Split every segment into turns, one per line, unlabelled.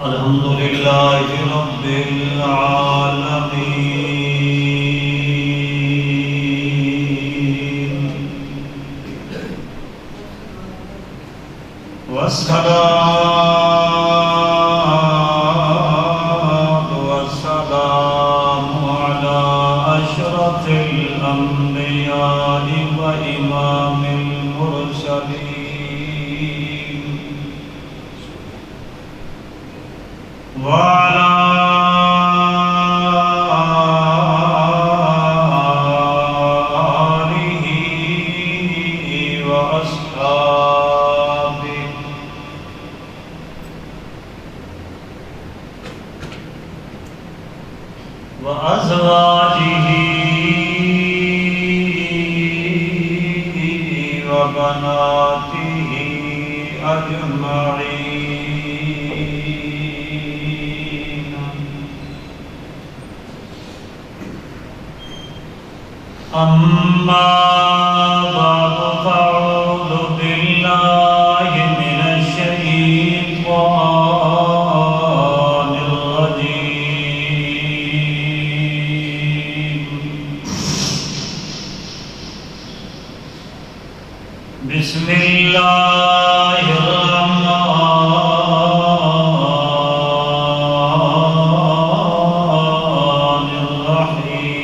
الحمد لله رب العالمين والصلاة والسلام على أشرف الأنبياء وإمام المرسلين وعلى آله وأصحابه وأزواجه وبناته أجمعين. أما بعد فأعوذ بالله من الشيطان الرجيم. بسم الله الرحمن الرحيم.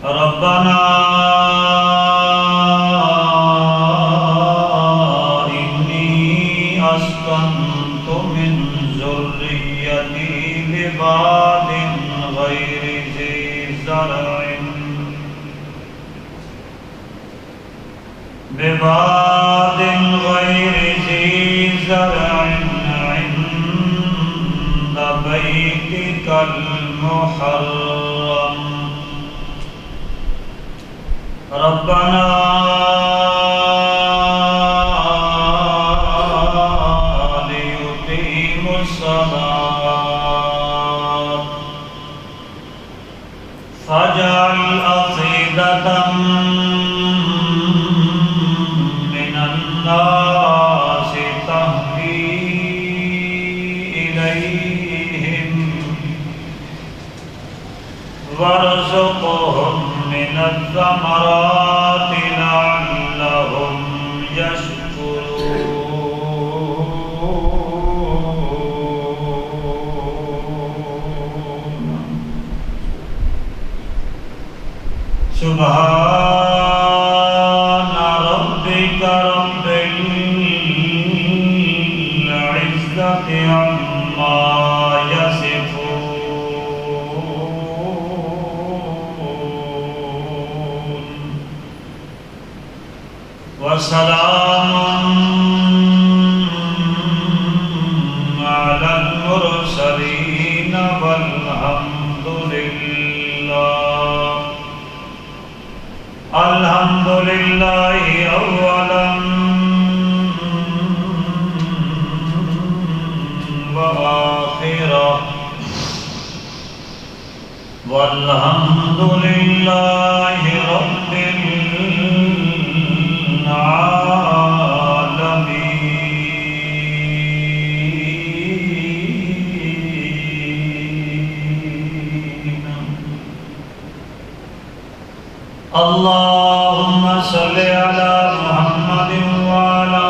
ربنا إني أسكنت من ذريتي بواد غير ذي زرع عند بيتك المحرم. ربنا ليقيموا الصلاة فاجعل أفئدة من الناس تهوي إليهم وارزقهم من الثمرات لعلهم يشكرون. سبحان ربك رب العزة عما يصفون وسلام على المرسلين والحمد لله. الحمد لله أولا وآخرا والحمد لله رب العالمين. اللهم صل على محمد وعلى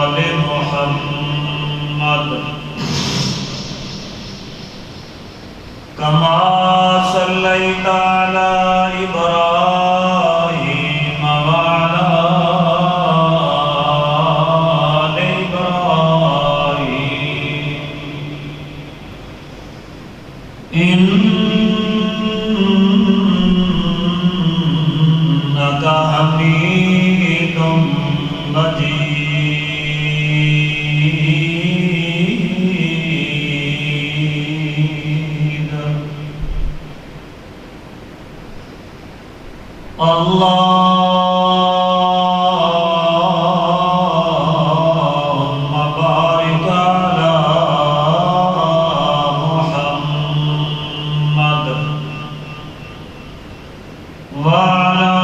آل محمد كما صليت على إبراهيم وعلى آل إبراهيم إنك حميد مجيد. اللهم بارك على محمد وعلى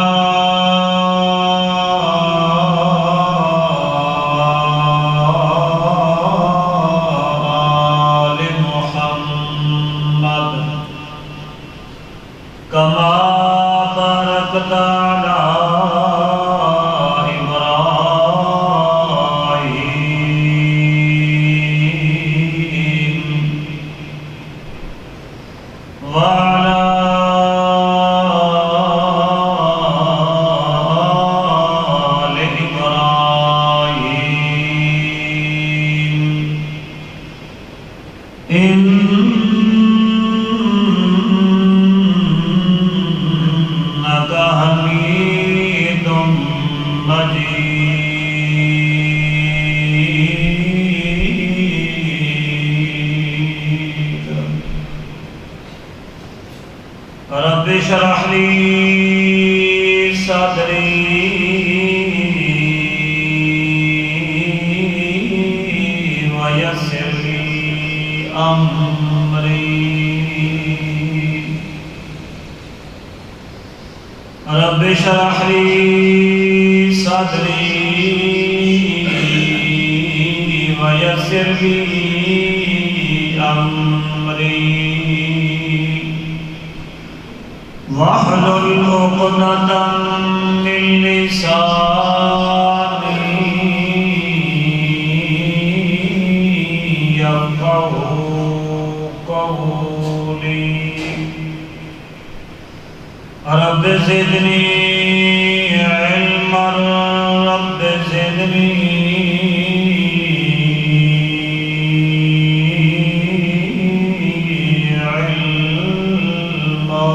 باركت على إبراهيم وعلى آل إبراهيم إنك حميد مجيد رب اشرح لي صدري ويسر لي أمري رب اشرح لي صدري ويسر لي أمري واحلل عقدة من لساني يفقهوا قولي رب زدني علما رب زدني علما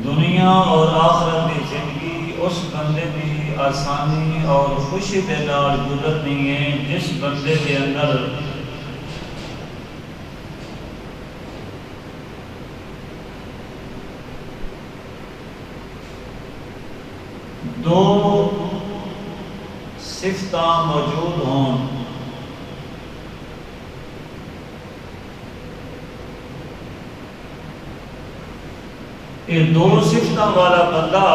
دنیا اور آخرت کی زندگی اس بندے کی آسانی اور خوشی دے نال گزرنی ہے جس بندے کے اندر دو صفتاں موجود ہوں یہ دو صفتاں والا بندہ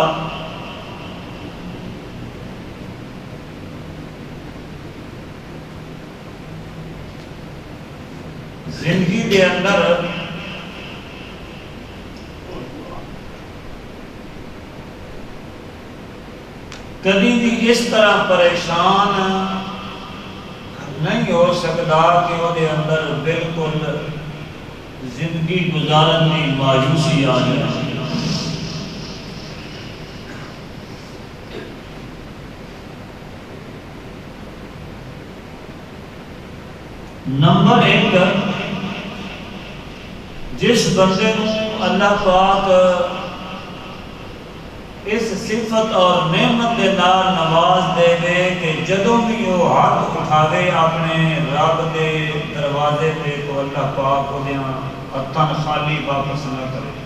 زندگی کے اندر کبھی بھی اس طرح پریشان نہیں ہو سکتا کہ وہ دے اندر بالکل زندگی گزارن کی مایوسی آ جائے نمبر ایک جس بندے کو اللہ پاک اس صفت اور نعمت کے نال نواز دے دے کہ جدوں بھی وہ ہاتھ اٹھاوے اپنے رب کے دروازے پہ تو اللہ پاک وہ ہاتھاں خالی واپس نہ کرے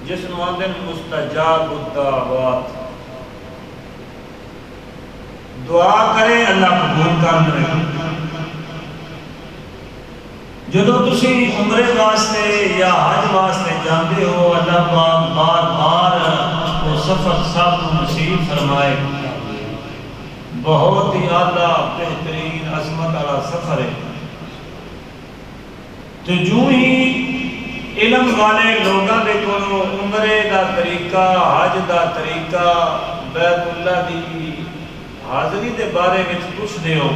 جس نو آندے مستجاب الدعوات دعا کرے اللہ قبول کر لے جدو تسی عمرے واسطے یا حج واسطے جاندے ہو اللہ پاک بار بار وہ سفر سب نصیب فرمائے بہت ہی اعلیٰ بہترین عظمت والا سفر ہے تو جو ہی علم والے لوگاں دے کولوں عمرے دا طریقہ حج دا طریقہ بیت اللہ دی حاضری دے بارے میں پوچھ دے ہو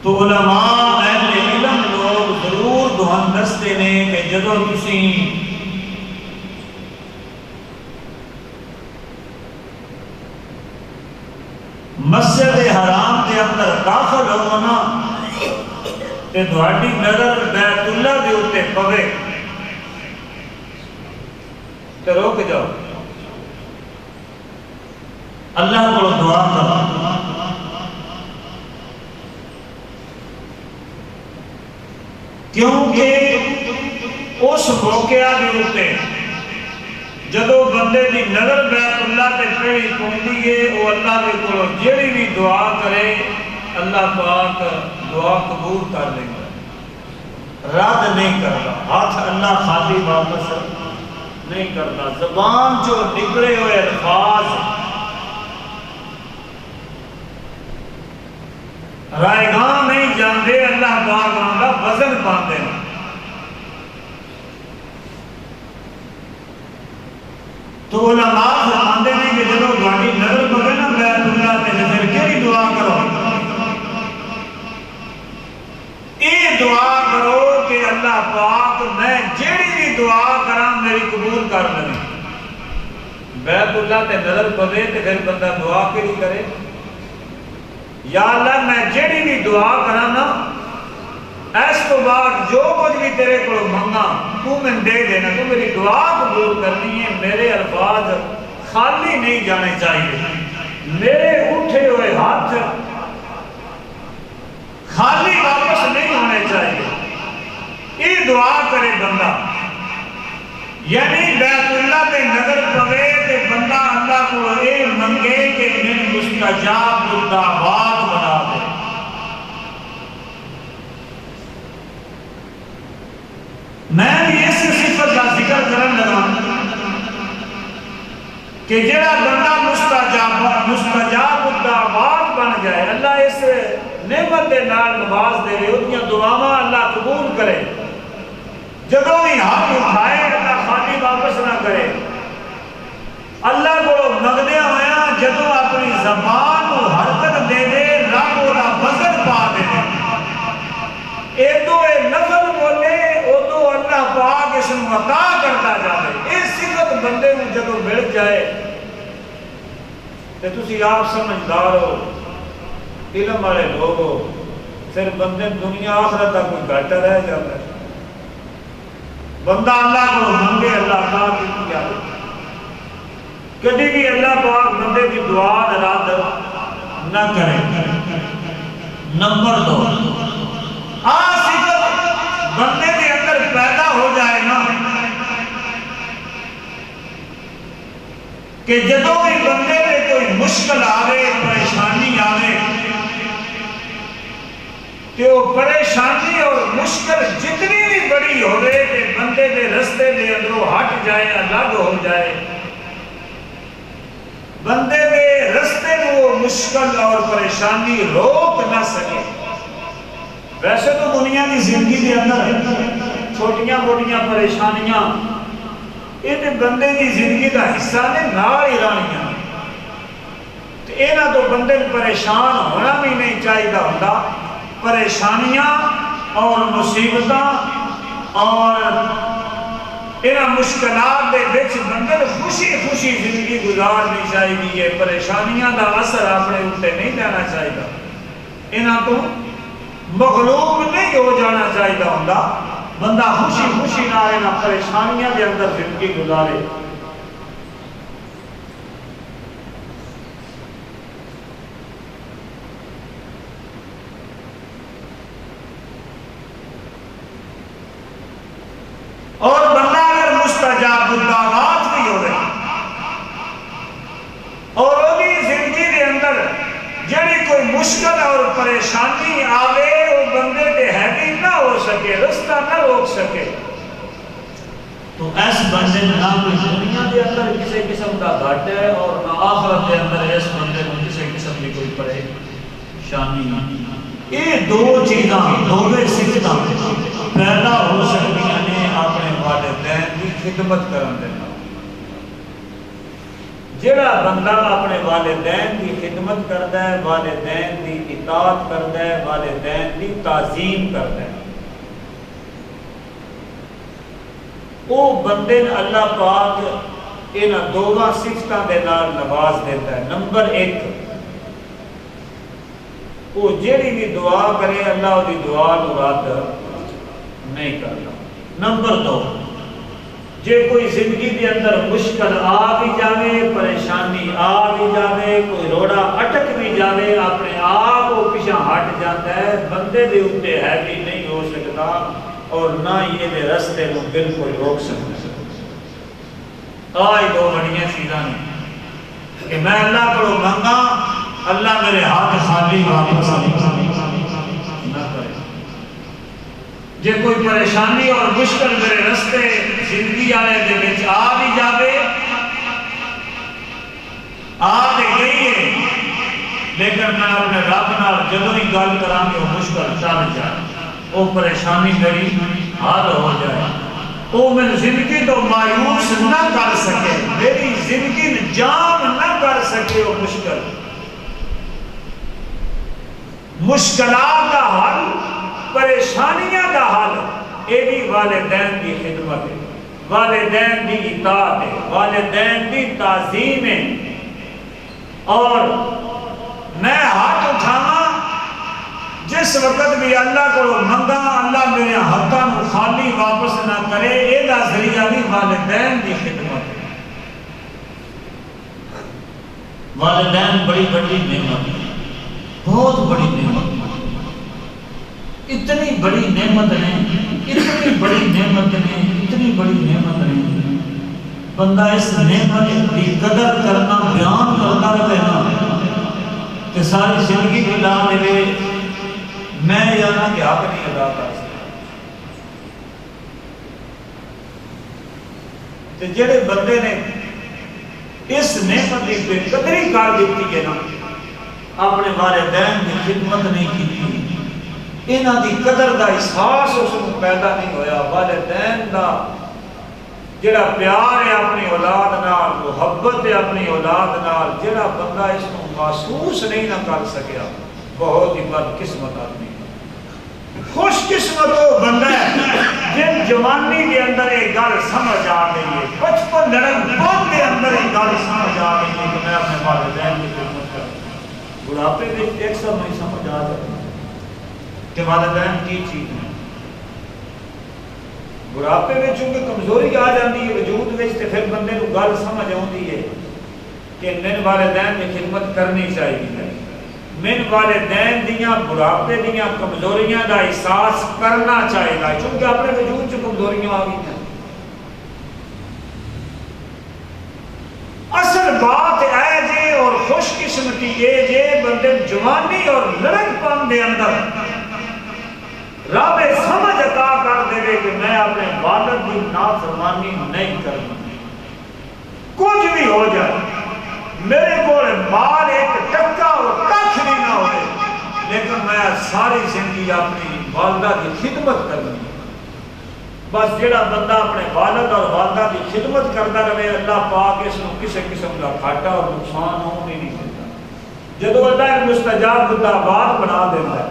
تو علماء اہل علم لوگ ضرور دہن دستے نے کہ جدو تسی مسجد حرام کے اندر داخل ہو نا تے تہاڈی نظر بیت اللہ دے اوتے پوے تے رک جاؤ اللہ کو دعا کرو کیونکہ اس موقعہ کے اوتے جدو بندے دی نظر بیت اللہ تے پہلی پوندی ہے وہ اللہ دے کولوں جیڑی بھی دعا کرے اللہ پاک دعا قبول کر لے گا رد نہیں کرتا ہاتھ اللہ خالی واپس نہیں کرتا زبان جو نکلے ہوئے الفاظ رائے گاہ نہیں جانتے اللہ پاک کا وزن پاتے ہیں. تو علماء فرماتے ہیں کہ جب تھوڑی نظر پوے نا بیت اللہ تے پھر کیڑی دعا کرو؟ یہ دعا کرو کہ اللہ پاک میں جیڑی بھی دعا کراں میری قبول کر لے. بیت اللہ تے نظر پوے تے پھر بندہ دعا کیڑی کرے؟ یا اللہ میں جیڑی بھی دعا کراں نا اس تو بعد جو کچھ بھی تیرے کو منگا تو میں دے دینا. تو میری دعا قبول کرنی ہے. میرے الفاظ خالی نہیں جانے چاہیے. میرے اٹھے ہوئے ہاتھ خالی واپس نہیں ہونے چاہیے. یہ دعا کرے بندہ. یعنی بیت اللہ تے نظر پوے تے بندہ اللہ کو یہ منگے کہ میری مستجاب الدعوات بنا دے. میں بھی اس صفت کا ذکر کرن لگا کہ جڑا بندہ مستجاب الدعوات بن جائے, اللہ اس نعمت دے نال نواز دے اودیاں دعاواں اللہ قبول کرے. جدوں بھی ہاتھ اٹھائے اللہ خالی واپس نہ کرے. اللہ کو منگدے ہویا جدوں اپنی زبان کو حرکت دے دے رب دا وزن پا دے. ایدو اے لفظ بولے ادو اللہ پاک اس کو عطا کرتا جائے. اس صفت بندے کو جدو مل جائے تو تسی آپ سمجھدار ہو, علم والے لوگ ہو, پھر بندے دنیا آخرت کا کوئی گھاٹا رہ جاتا ہے. بندہ اللہ کو منگے اللہ پاک کی کیا کبھی بھی اللہ پاک بندے کی دعا رد نہ کرے. نمبر 2, صفت بندے کے اندر پیدا ہو جائے نا کہ جدوں بھی بندے میں کوئی مشکل آوے پریشانی آوے کہ وہ پریشانی اور مشکل جتنی بھی بڑی ہوئے کہ بندے کے رستے دے اندروں ہٹ جائے, الگ ہو جائے, بندے کے رستے میں وہ مشکل اور پریشانی روک نہ سکے. ویسے تو دنیا کی زندگی کے اندر چھوٹیاں موٹیاں پریشانیاں یہ بندے کی زندگی کا حصہ نے نال ہی رہنیاں. یہاں تو بندے پریشان ہونا بھی نہیں چاہیے ہوتا. پریشانیاں اور مصیبتاں اور یہاں مشکلات کے بچ بندے خوشی خوشی زندگی گزارنی چاہیے. پریشانیاں کا اثر اپنے اوپر نہیں لینا چاہیے. یہاں تو مغلوب نہیں ہو جانا چاہیے ہوتا. بندہ خوشی خوشی نہ پریشانیاں کے اندر زندگی گزارے. اور بندہ اگر مستجاب الدعوات بھی ہو رہے اور وہی زندگی کے اندر جڑی کوئی مشکل اور پریشانی آوے وہ بندے کے حاوی نہ ہو سکے, رستہ نہ روک سکے, تو ایس بندے میں نہ کوئی دنیا کے اندر کسی قسم کا گھٹ ہے اور نہ آخرت کے اندر اس بندے کو کسی قسم کی کوئی پریشانی نہیں. یہ دو چیزاں دونوں صفتاں پیدا ہو سکتی ہیں اپنے والدین کی خدمت کرنے دے. جڑا بندہ اپنے والدین کی خدمت کرتا ہے, والدین کی اطاعت کرتا ہے, والدین کی تعظیم کرتا ہے, وہ بندے نے اللہ پاک ان دونوں صفتاں دے نال نواز دیتا ہے. نمبر 1, وہ جیڑی بھی دعا کرے اللہ وہ دعا کو رد نہیں کرتا. نمبر 2, جے کوئی زندگی کے اندر مشکل آ بھی جاوے, پریشانی آ بھی جاوے, کوئی روڑا اٹک بھی جاوے, اپنے آپ وہ پیچھے ہٹ جاتا ہے, بندے دے اوپر حاوی نہیں ہو سکتا اور نہ یہ دے رستے کو بالکل روک سکتا. آج دو بڑیاں چیزاں نے کہ میں اللہ کو منگا, اللہ میرے ہاتھ خالی واپس نہ کرے. جے کوئی پریشانی اور مشکل میرے رستے زندگی آئے دے وچ آ بھی جاوے, آ دے گئی ہے لیکن میں اپنے رب نال جدوں ہی گل کراں گے وہ مشکل ٹل جائے، وہ پریشانی میری حل ہو جائے، وہ میری زندگی تو مایوس نہ کر سکے، میری زندگی جام نہ کر سکے، وہ مشکلات کا حل، پریشانیاں کا حل، یہ بھی والدین کی خدمت ہے، والدین کی اطاعت ہے، والدین کی تعظیم ہے۔ اور میں ہاتھ اٹھاواں جس وقت بھی اللہ کو منگا اللہ میرے ہاتھوں کو خالی واپس نہ کرے، یہ ذریعہ بھی والدین کی خدمت ہے۔ والدین بڑی بڑی نعمت ہے، بہت بڑی نعمت، اتنی بڑی نعمت نے، اتنی بڑی نعمت نے، اتنی بڑی نعمت نے، بندہ اس نعمت کی قدر کرنا بیان کرتا رہنا کہ ساری زندگی بھی لا لے میں جانا کہ حق نہیں ادا کر سکتا۔ جڑے بندے نے اس نعمت کی بے قدری کر دیتی ہے نا، اپنے والدین کی خدمت نہیں کی، انہاں دی قدر دا احساس اس کو پیدا نہیں ہویا، والدین دا جڑا پیار ہے اپنی اولاد نال، محبت ہے اپنی اولاد نال، جڑا بندہ اس کو محسوس نہیں نہ کر سکیا، بہت ہی بد قسمت آدمی۔ خوش قسمت وہ بندہ ہے جن جوانی کے اندر ایک گل سمجھ آ گئی ہے، بچپن لڑکپن کے اندر ایک گل سمجھ آ گئی ہے کہ میں اپنے والدین کی خدمت کروں۔ بڑھاپے میں ایک سب نہیں سمجھ آ جاتی کہ والدین کی چیز ہے۔ بڑھاپے میں چونکہ کمزوری آ جاتی ہے وجود میں، تو پھر بندے کو گل سمجھ آتی ہے کہ میرے والدین کی خدمت کرنی چاہیے، میرے والدین دیاں بڑھاپے دیاں کمزوریاں کا احساس کرنا چاہیے، چونکہ اپنے وجود سے کمزوریاں آ گئی ہیں۔ اصل بات ہے جی اور خوش قسمتی یہ جے بندے جوانی اور لڑکپن دے اندر رب سمجھ عطا کر دے کہ میں اپنے والد کی نافرمانی نہیں کروں، کچھ بھی ہو جائے، میرے کو مال ایک ٹکا اور کچھ نہیں نہ ہوئے، لیکن میں ساری زندگی اپنی والدہ کی خدمت کروں۔ بس جڑا بندہ اپنے والد اور والدہ کی خدمت کرتا رہے، اللہ پاک اس کو کسی قسم کا گھاٹا اور نقصان ہونے نہیں دیتا۔ جدو اللہ مستجاب دعوات بنا دیتا ہے،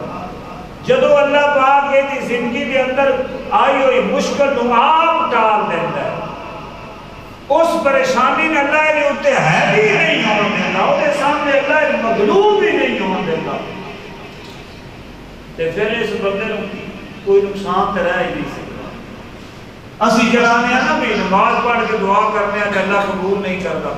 جدو اللہ پاک کی زندگی کے اندر آئی ہوئی مشکل کو آپ ٹال دیتا ہے، اس پریشانی میں اللہ نے اتنے ہے بھی نہیں ہونے دیتا، انہیں سامنے اللہ مغلوب بھی نہیں ہونے دیتا، تو پھر اس بندے کوئی نقصان تو رہ ہی نہیں سکتا۔ اسی جرانے ہیں نا بھی نماز پڑھ کے دعا کرنے ہیں کہ اللہ قبول نہیں کرتا،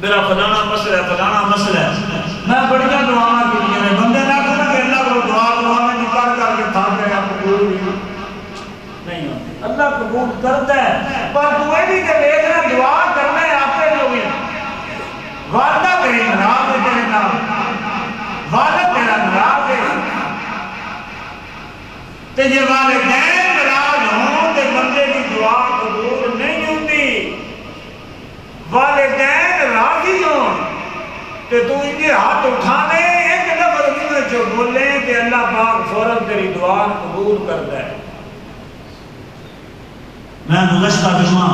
میرا فلانا مسئلہ ہے، فلانا مسئلہ ہے، میں بڑیاں دعاں کی ہیں، بندے نہ کرنا کہ اللہ کو دعا میں نکار کر کے تھا کہ قبول نہیں ہوتی۔ اللہ قبول کرتا ہے، پر دعائیں بھی کہ دیکھنا دعا کرنا ہے آپ کے جو بھی والدہ تیری نراز ہے، تیرے نام والد تیرا نراز ہے، تو یہ والدین نراز ہوں تو بندے کی دعا قبول نہیں ہوتی۔ والدین راضی ہوں کہ تو ان کے ہاتھ اٹھانے ایک لفظ میں جو بولے کہ اللہ پاک فوراً تیری دعا قبول کرتا ہے۔ میں گزشتہ جمعہ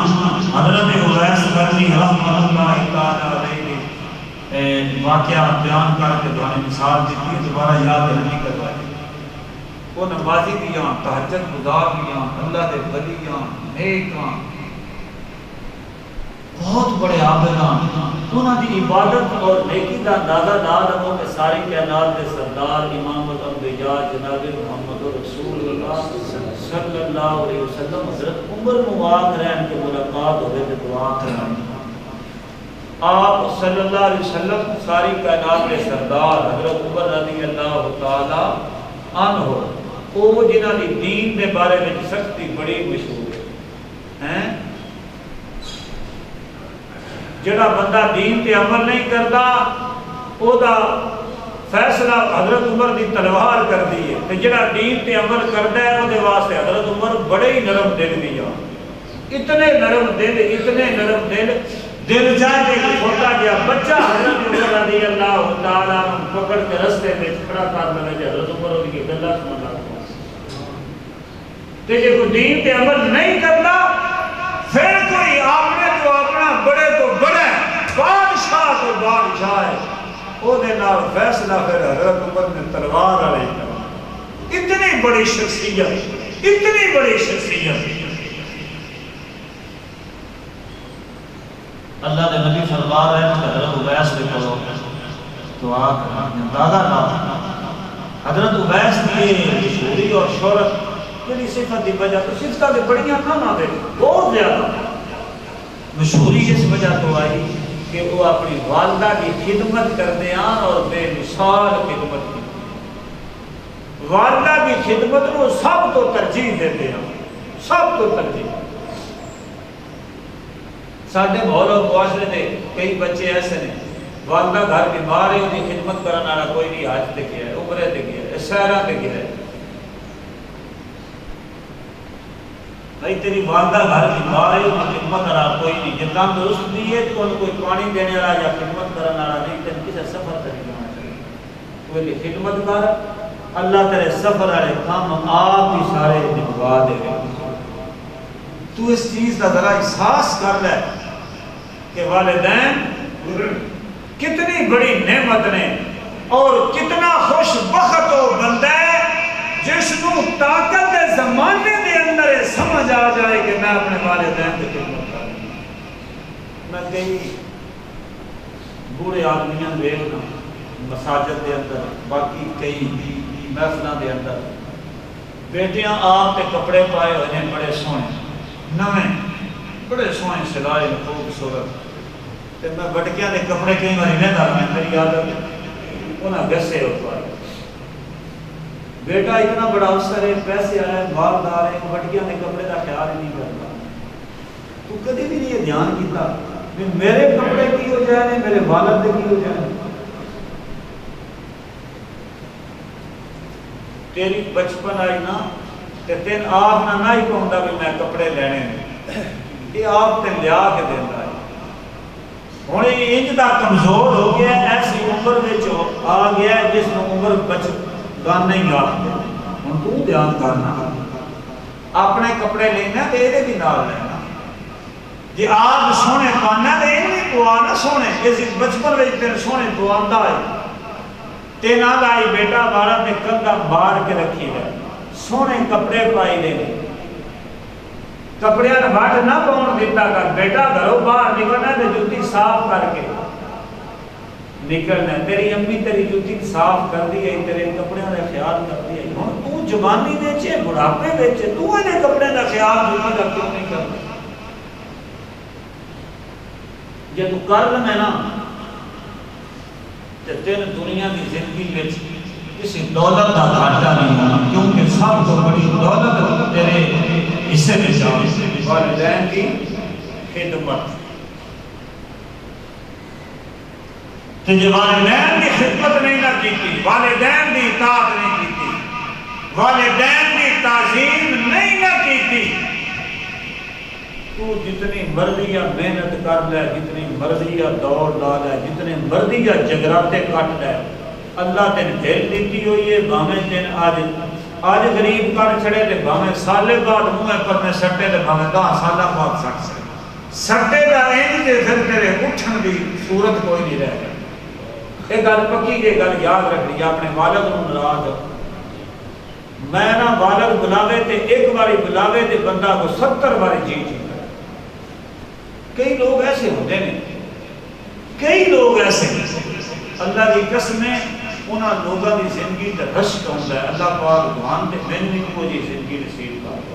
حضرت اویس قرنی رحمۃ اللہ تعالی علیہ واقعہ بیان کر کے دعائیں مثال دیتی ہے، دوبارہ یاد نہیں کروائی۔ وہ نمازی دیاں، تہجد گزار دیاں، اللہ دے ولیاں، نیکاں، بہت بڑے عابدان، انہاں دی عبادت اور نیکی دا اندازہ نہ لگو کہ ساری کائنات دے سردار امام الانبیاء جناب محمد رسول اللہ صلی اللہ علیہ وسلم حضرت عمر مبارک رحم کے ملاقات ہوئے تو دعا کریں۔ آپ صلی اللہ علیہ وسلم ساری کائنات کے سردار حضرت عمر رضی اللہ تعالی عنہ، وہ جنہاں دی دین دے بارے میں سختی بڑی مشہور ہے، جڑا بندہ دین تے عمل نہیں کرتا او دا فیصلہ حضرت عمر دی تلوار کر دی ہے، تے جڑا دین تے عمل کرتا ہے او دے واسطے حضرت عمر بڑے ہی نرم دل دی جان، اتنے نرم دل دل چاہے کہ چھوٹا گیا بچہ حضرت عمر رضی اللہ تعالیٰ پکڑ کے رستے میں کھڑا کر لگا جائے حضرت عمر رضی کی گلہ سمجھ لگا تو یہ کوئی دین پہ عمل نہیں کرتا پھر کوئی آپ نے تو اپنا بڑے تو بڑے بادشاہ تو بادشاہ ہے وہ دے نال فیصلہ پھر حضرت عمر نے تلوار علیہ کرا اتنی بڑی شخصیت اتنی بڑی شخصیت
اللہ کے نبی فرما رہے ہیں کہ حضرت اویس کے کرو دعا کرنا دادا کا حضرت اویس کی مشہوری اور شہرت یعنی صفت دی وجہ تو صفتیں بڑیاں نہ دے بہت زیادہ مشہوری اس وجہ تو آئی کہ وہ اپنی والدہ کی خدمت کرتے ہیں اور بے مثال خدمت کی والدہ کی خدمت کو سب تو ترجیح دیتے ہیں سب تو ترجیح ساڈے ماحول اور معاشرے دے کئی بچے ایسے ہیں والدہ گھر بیمار ہے ان کی خدمت کرنے والا کوئی نہیں حج تے گیا ہے عمرے تے گیا ہے سیرہ تے گیا ہے بھائی تیری والدہ گھر بیمار ہے ان کی خدمت کرنا کوئی نہیں جب تندرست بھی ہے تو ان کوئی پانی دینے والا یا خدمت کرنے والا نہیں تو کسی سفر تے نہیں جانا چاہیے کوئی خدمت کر اللہ تیرے سفر والے کام آپ ہی سارے نبھا دے گا تو اس چیز کا ذرا احساس کر لے کہ والدین کتنی بڑی نعمت نے اور کتنا خوش بخت ہو بندہ ہے جس کو طاقت کے زمانے کے اندر سمجھ آ جائے کہ میں اپنے والدین کی خدمت کروں میں کئی بوڑھے آدمیاں دیکھنا مساجد کے اندر باقی کئی محفلوں کے اندر بیٹیاں آپ کے کپڑے پائے ہوئے ہیں بڑے سونے نویں بڑے سونے سلائے خوبصورت تے میں بٹکیاں دے کپڑے کئی بار لینا میں میری عادت انہاں گسے ہو پائے بیٹا اتنا بڑا افسر ہے پیسے آئے مالدار ہے بٹکیاں دے کپڑے کا خیال ہی نہیں کرتا تو کبھی بھی نہیں یہ دھیان کیتا کہ میرے کپڑے کی ہو جائے میرے والد دے کی ہو جائے تیری بچپن آئی نا تے تین آپ نہ ہی کہوندا بھی میں کپڑے لینے ہیں یہ آپ تے لیا کے دیندا ہے ہن یہ انج دا کمزور ہو گیا ایسی عمر وچ آ گیا جس نوں عمر بچ گانے ہی آکھدے ہن تو دھیان کرنا اپنے کپڑے لینا تے اے بھی نال لینا جی آپ سونے پانا تے اے بھی پوا نہ سونے اس بچپن وچ تے سونے پواندا ہے تے نہ لائی بیٹا بارہ تے کندھا مار کے رکھی ہے سونے کپڑے پائی دے کپڑے بٹ نہ پاؤن دیتا کر بیٹا گھروں باہر نکلنا تے جوتی صاف کر کے نکلنا تیری امی تیری جوتی صاف کر دی ہے تیرے کپڑے کا خیال کر دی ہے ہن تو جوانی وچ بڑھاپے وچ تو نے کپڑے کا خیال جوتی دا کیوں نہیں کردا جے تو کر لے نا تے تین دنیا دی زندگی وچ کسی دولت کا گھاٹا نہیں ہونا کیونکہ سب تو بڑی دولت تیرے حصے میں جائے والدین کی خدمت تے جے والدین کی خدمت نہیں نہ کیتی والدین کی اطاعت نہیں کیتی والدین کی تعظیم نہیں نہ کیتی تو جتنی مرضی یا محنت کر لے جتنی مرضی یا دوڑ لا لے جتنے مرضی یا جگراتے کٹ لے اللہ تین دل دیتی ہوئی ہے بھامے تین آج غریب کر چھڑے تے بھامے سالے بعد منہ پر میں سٹے تے بھامے 10 سالہ بعد سٹ سکتے سٹے دا اینج دے پھر تیرے اٹھن دی صورت کوئی نہیں رہ گئی یہ گل پکی یہ گل یاد رکھنی اپنے والد نوں ناراض میں نہ والد بلاوے تے ایک باری بلاوے تے بندہ کو 70 باری جی جی کئی لوگ ایسے ہوتے ہیں کئی لوگ ایسے اللہ کی قسمیں انہاں لوگوں کی زندگی تے رشک ہوندا ہے اللہ پاک دعان تے میں بھی کو جی زندگی نصیب کر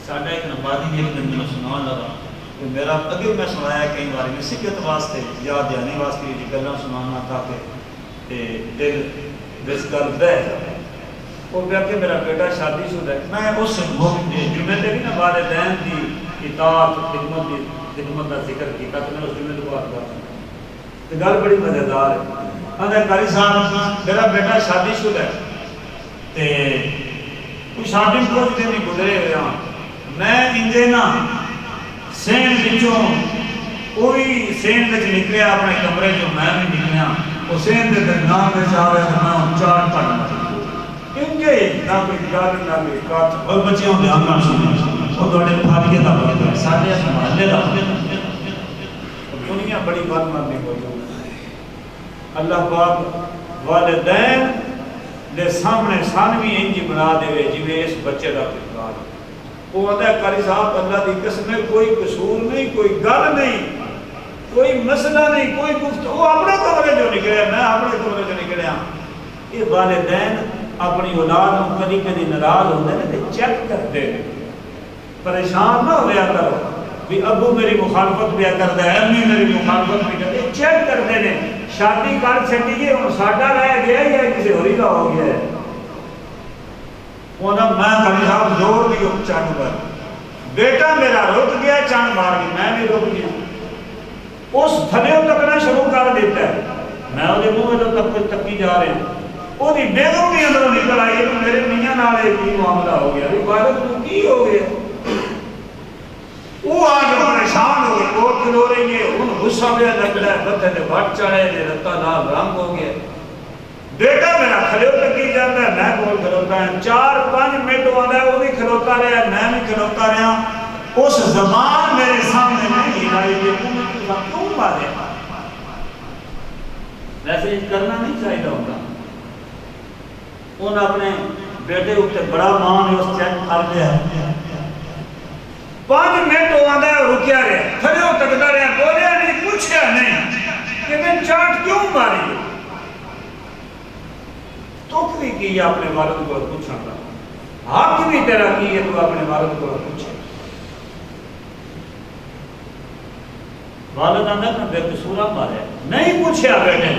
ساڈا ایک نمازی ایک دن میں سناون لگا کہ میرا اگے میں سنایا کئی بار نصیحت واسطے یاد دلانے واسطے یہ گلاں سنانا تاکہ تے دل بس گل بہ جائے وہ کہ میرا بیٹا شادی شدہ ہے میں اس جمعے تے بھی نہ والدین دی اطاعت خدمت کا ذکر کیا تو میں اس جمعے تو بات کرتا تو گل بڑی مزیدار ہے آدھا قاری صاحب میرا بیٹا شادی شدہ ہے تے کوئی شادی کچھ دن نہیں گزرے ہوئے ہاں میں انجے نا سین بچوں وہی سین بچ نکلیا اپنے کمرے جو میں بھی نکلیا وہ سین کے درمیان میں آ رہا ہے میں چار پڑھنا کیونکہ نہ کوئی گل نہ کوئی کات اور بچیوں دھیان نہ سنیں وہ تھوڑے فاریے کا بات ہے سارے محلے کا دنیا بڑی بات ماننی ہوئی اللہ پاک والدین دے سامنے سانوی انج بنا دے جی اس بچے کا کردار وہ آتا ہے قاری صاحب اللہ کی قسم ہے کوئی قصور نہیں کوئی گل نہیں کوئی مسئلہ نہیں کوئی گفتگو وہ اپنے کمرے جو نکلے میں اپنے کمرے جو نکلیا یہ والدین اپنی اولاد کو کدی کدی ناراض ہوتے ہیں تو چیک کرتے ہیں پریشان نہ ہوا کرو بھی ابو میری مخالفت بھی کرتا ہے امی میری مخالفت بھی کرتی ہے چیک کرتے ہیں شادی کر چکی ہے اور ساڈا رہ گیا یا کسی ہوری کا ہو گیا ہے وہ میں قاری صاحب زور دی چند پر بیٹا میرا رک گیا چند مار گئی میں بھی رک گیا اس تھلیوں تکنا شروع کر دیتا ہے میں وہ منہ تک تکی جا رہے ہیں وہ بیگم بھی اندروں نکل آئی ہے میرے میاں نال کی معاملہ ہو گیا عبادت کو کی ہو گیا وہ آگے پریشان ہو گئے وہ کھلو رہی ہے ان غصہ پہ لگ رہا ہے بتے نے وٹ چڑھے نے رتا نال رنگ ہو گیا بیٹا میرا کھلو تکی جاتا ہے میں کول کھلوتا ہے 4-5 منٹ آتا ہے وہ بھی کھلوتا رہا میں بھی کھلوتا رہا اس زبان میرے سامنے نہیں ہلائی کہ کیوں مارے ویسے کرنا نہیں چاہیے ہوتا انہیں اپنے بیٹے اتنے بڑا مان اس چیک کر لیا 5 منٹ وہ آتا ہے رکیا رہا کھڑے تکتا رہا بولیا نہیں پوچھا نہیں کہ میں چاٹ کیوں ماری تک بھی کی اپنے والد کو پوچھا تھا حق بھی تیرا کی ہے تو اپنے والد کو پوچھے والد آتا ہے بے قصورا مارے نہیں پوچھا بیٹے